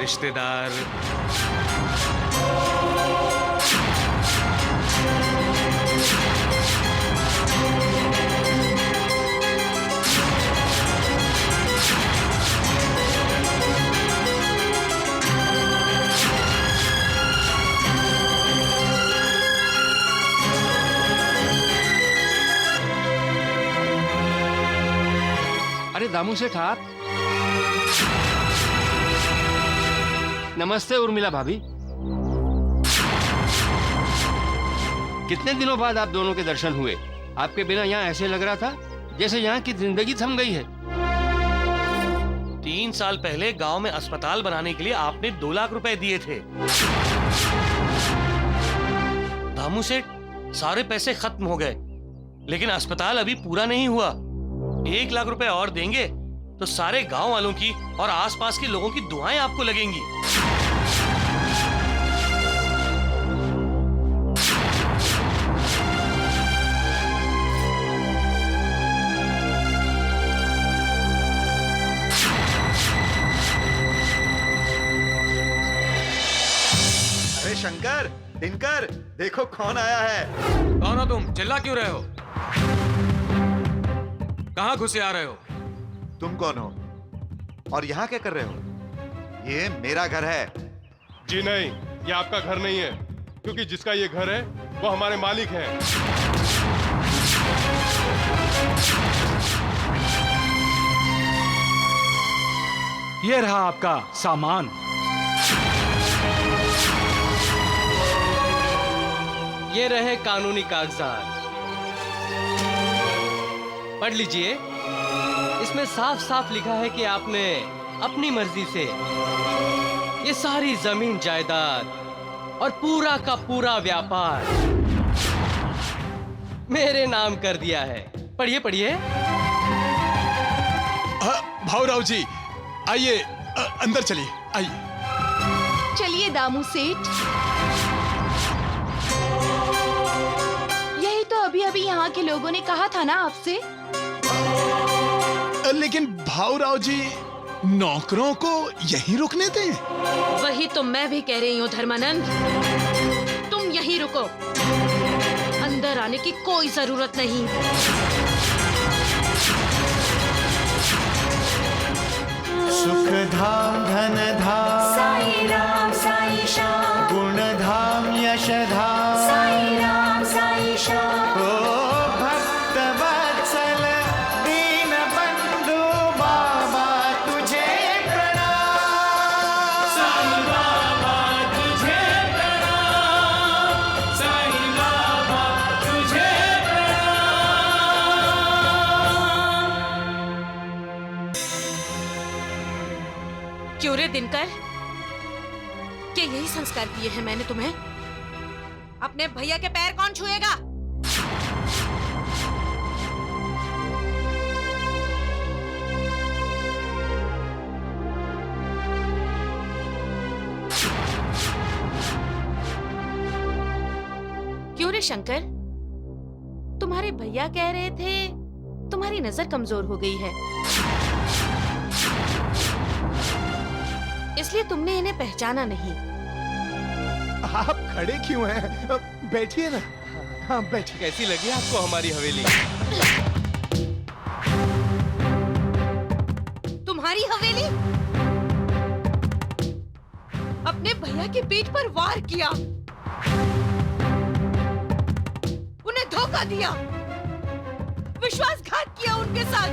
Speaker 8: रिश्तेदार।
Speaker 19: अरे दामू सेठ आप। नमस्ते उर्मिला भाभी। कितने दिनों बाद आप दोनों के दर्शन हुए। आपके बिना यहाँ ऐसे लग रहा था जैसे यहाँ की जिंदगी थम गई है।
Speaker 6: 3 साल पहले गांव में अस्पताल बनाने के लिए आपने 2 लाख रुपए दिए थे। दामू सेठ, सारे पैसे खत्म हो गए, लेकिन अस्पताल अभी पूरा नहीं हुआ। 1 लाख रुपए और देंगे तो सारे गांव वालों की और आसपास के लोगों की दुआएं आपको लगेंगी।
Speaker 17: अरे शंकर, दिनकर, देखो कौन आया है।
Speaker 8: कौन हो तुम? चिल्ला क्यों रहे हो? कहाँ घुसे आ रहे हो?
Speaker 17: तुम कौन हो और यहाँ क्या कर रहे हो? ये मेरा घर है।
Speaker 21: जी नहीं, ये आपका घर नहीं है, क्योंकि जिसका ये घर है वो हमारे मालिक हैं।
Speaker 5: ये रहा आपका सामान।
Speaker 16: ये रहे कानूनी कागजात, पढ़ लीजिए। इसमें साफ साफ लिखा है कि आपने अपनी मर्जी से ये सारी जमीन जायदाद और पूरा का पूरा व्यापार मेरे नाम कर दिया है। पढ़िए पढ़िए।
Speaker 12: भाऊराव जी, आइए अंदर चलिए, आइए।
Speaker 15: चलिए दामू सेठ। यही तो अभी अभी यहाँ के लोगों ने कहा था ना आपसे।
Speaker 12: लेकिन भाऊराव जी, नौकरों को यहीं रुकने दें।
Speaker 7: वही तो मैं भी कह रही हूँ धर्मानंद, तुम यहीं रुको, अंदर आने की कोई जरूरत नहीं।
Speaker 13: सुख धाम धन धाम
Speaker 18: साई राम साई श्याम,
Speaker 13: गुण धाम यश धाम
Speaker 18: साई राम साई श्याम।
Speaker 13: ओ भक्त वत्सल दीन बंधु बाबा तुझे प्रणाम।
Speaker 18: साई बाबा तुझे प्रणाम, साई बाबा तुझे प्रणाम।
Speaker 7: क्यों रे दिनकर, क्या यही संस्कार दिए हैं मैंने तुम्हें? अपने भैया के पैर कौन छुएगा? क्यों रे शंकर, तुम्हारे भैया कह रहे थे तुम्हारी नजर कमजोर हो गई है, इसलिए तुमने इन्हें पहचाना नहीं।
Speaker 4: आप खड़े क्यों हैं? बैठिए ना। हाँ बैठिए।
Speaker 16: कैसी लगी आपको हमारी हवेली?
Speaker 7: तुम्हारी हवेली? अपने भैया की पीठ पर वार किया, उन्हें धोखा दिया, विश्वासघात किया उनके साथ,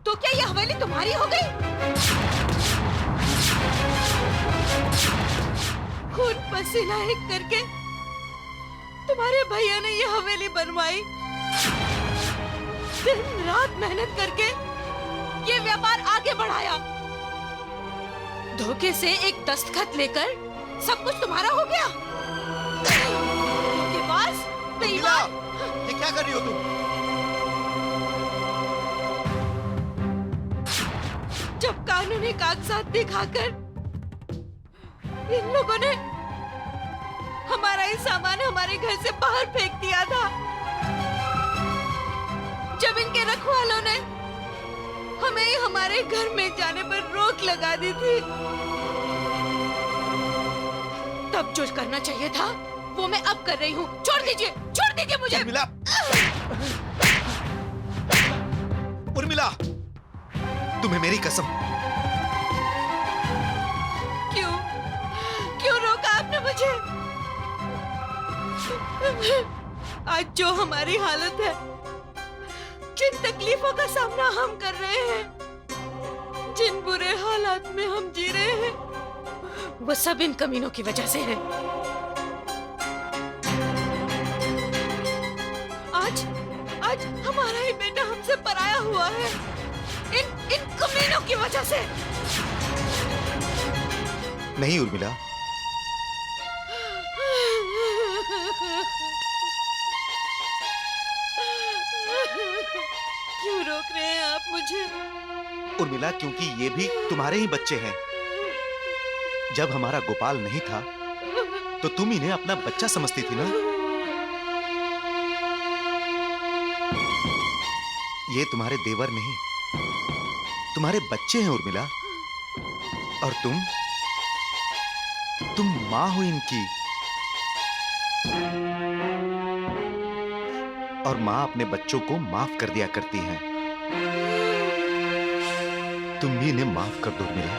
Speaker 7: तो क्या ये हवेली तुम्हारी हो गई? खून पसीना एक करके तुम्हारे भैया ने ये हवेली बनवाई, दिन रात मेहनत करके ये व्यापार आगे बढ़ाया, धोखे से एक दस्तखत लेकर सब कुछ तुम्हारा हो गया। के पास बेईमान।
Speaker 17: ये क्या कर रही हो तुम?
Speaker 7: जब कानूनी कागजात दिखाकर इन लोगों ने हमारा ही सामान हमारे घर से बाहर फेंक दिया था, जब इनके रखवालों ने हमें ही हमारे घर में जाने पर रोक लगा दी थी, तब जो करना चाहिए था वो मैं अब कर रही हूँ। छोड़ दीजिए मुझे।
Speaker 17: उर्मिला, उर्मिला, तुम्हें मेरी कसम।
Speaker 7: क्यों रोका आपने मुझे? आज जो हमारी हालत है, जिन तकलीफों का सामना हम कर रहे हैं, जिन बुरे हालात में हम जी रहे हैं, वो सब इन कमीनों की वजह से है।
Speaker 3: आज हमारा ही बेटा हमसे पराया हुआ है इन कमीनों की वजह से।
Speaker 17: नहीं उर्मिला,
Speaker 3: क्यों रोक रहे हैं आप मुझे?
Speaker 17: उर्मिला क्योंकि ये भी तुम्हारे ही बच्चे हैं। जब हमारा गोपाल नहीं था तो तुम इन्हें अपना बच्चा समझती थी ना। ये तुम्हारे देवर नहीं, तुम्हारे बच्चे हैं उर्मिला। और तुम मां हो इनकी। और मां अपने बच्चों को माफ कर दिया करती हैं। तुम भी इन्हें माफ कर दो उर्मिला।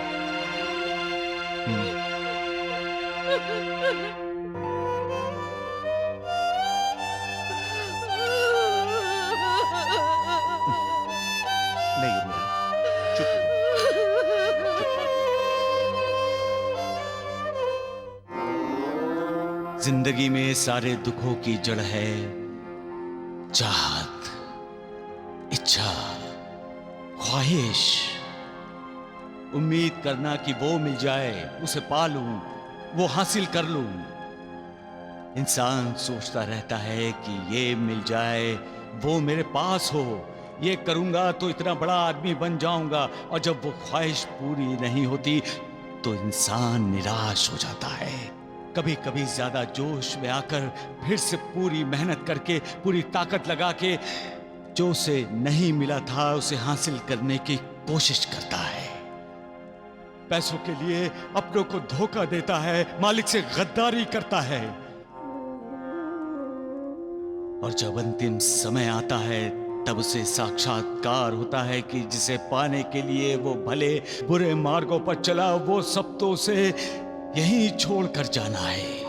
Speaker 17: नहीं उर्मिला, चुप।
Speaker 2: जिंदगी में सारे दुखों की जड़ है चाहत, इच्छा, ख्वाहिश। उम्मीद करना कि वो मिल जाए, उसे पा लूं, वो हासिल कर लूं। इंसान सोचता रहता है कि ये मिल जाए, वो मेरे पास हो, ये करूंगा तो इतना बड़ा आदमी बन जाऊंगा। और जब वो ख्वाहिश पूरी नहीं होती तो इंसान निराश हो जाता है। कभी कभी ज्यादा जोश में आकर फिर से पूरी मेहनत करके, पूरी ताकत लगा के जो उसे नहीं मिला था उसे हासिल करने की कोशिश करता है। पैसों के लिए अपनों को धोखा देता है, मालिक से गद्दारी करता है। और जब अंतिम समय आता है तब उसे साक्षात्कार होता है कि जिसे पाने के लिए वो भले बुरे मार्गों पर चला, वो सब तो उसे यहीं छोड़कर जाना है।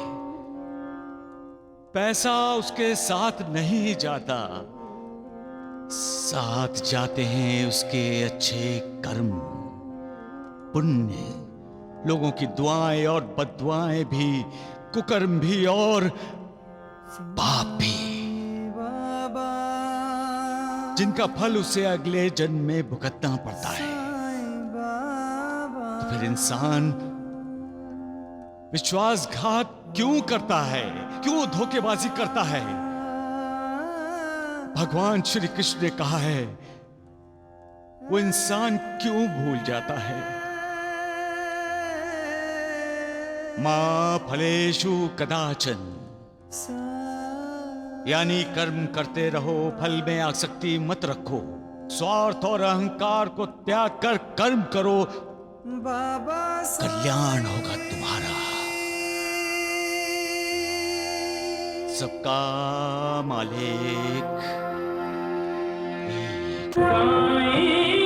Speaker 2: पैसा उसके साथ नहीं जाता, साथ जाते हैं उसके अच्छे कर्म, पुण्य, लोगों की दुआएं और बद्दुआएं भी, कुकर्म भी और पाप भी, जिनका फल उसे अगले जन्म में भुगतना पड़ता है। तो फिर इंसान विश्वासघात क्यों करता है, क्यों धोखेबाजी करता है? भगवान श्री कृष्ण ने कहा है, वो इंसान क्यों भूल जाता है? मां फलेषु कदाचन, यानी कर्म करते रहो, फल में आसक्ति मत रखो। स्वार्थ और अहंकार को त्याग कर कर्म करो, कल्याण होगा तुम्हारा। सबका मालिक एक।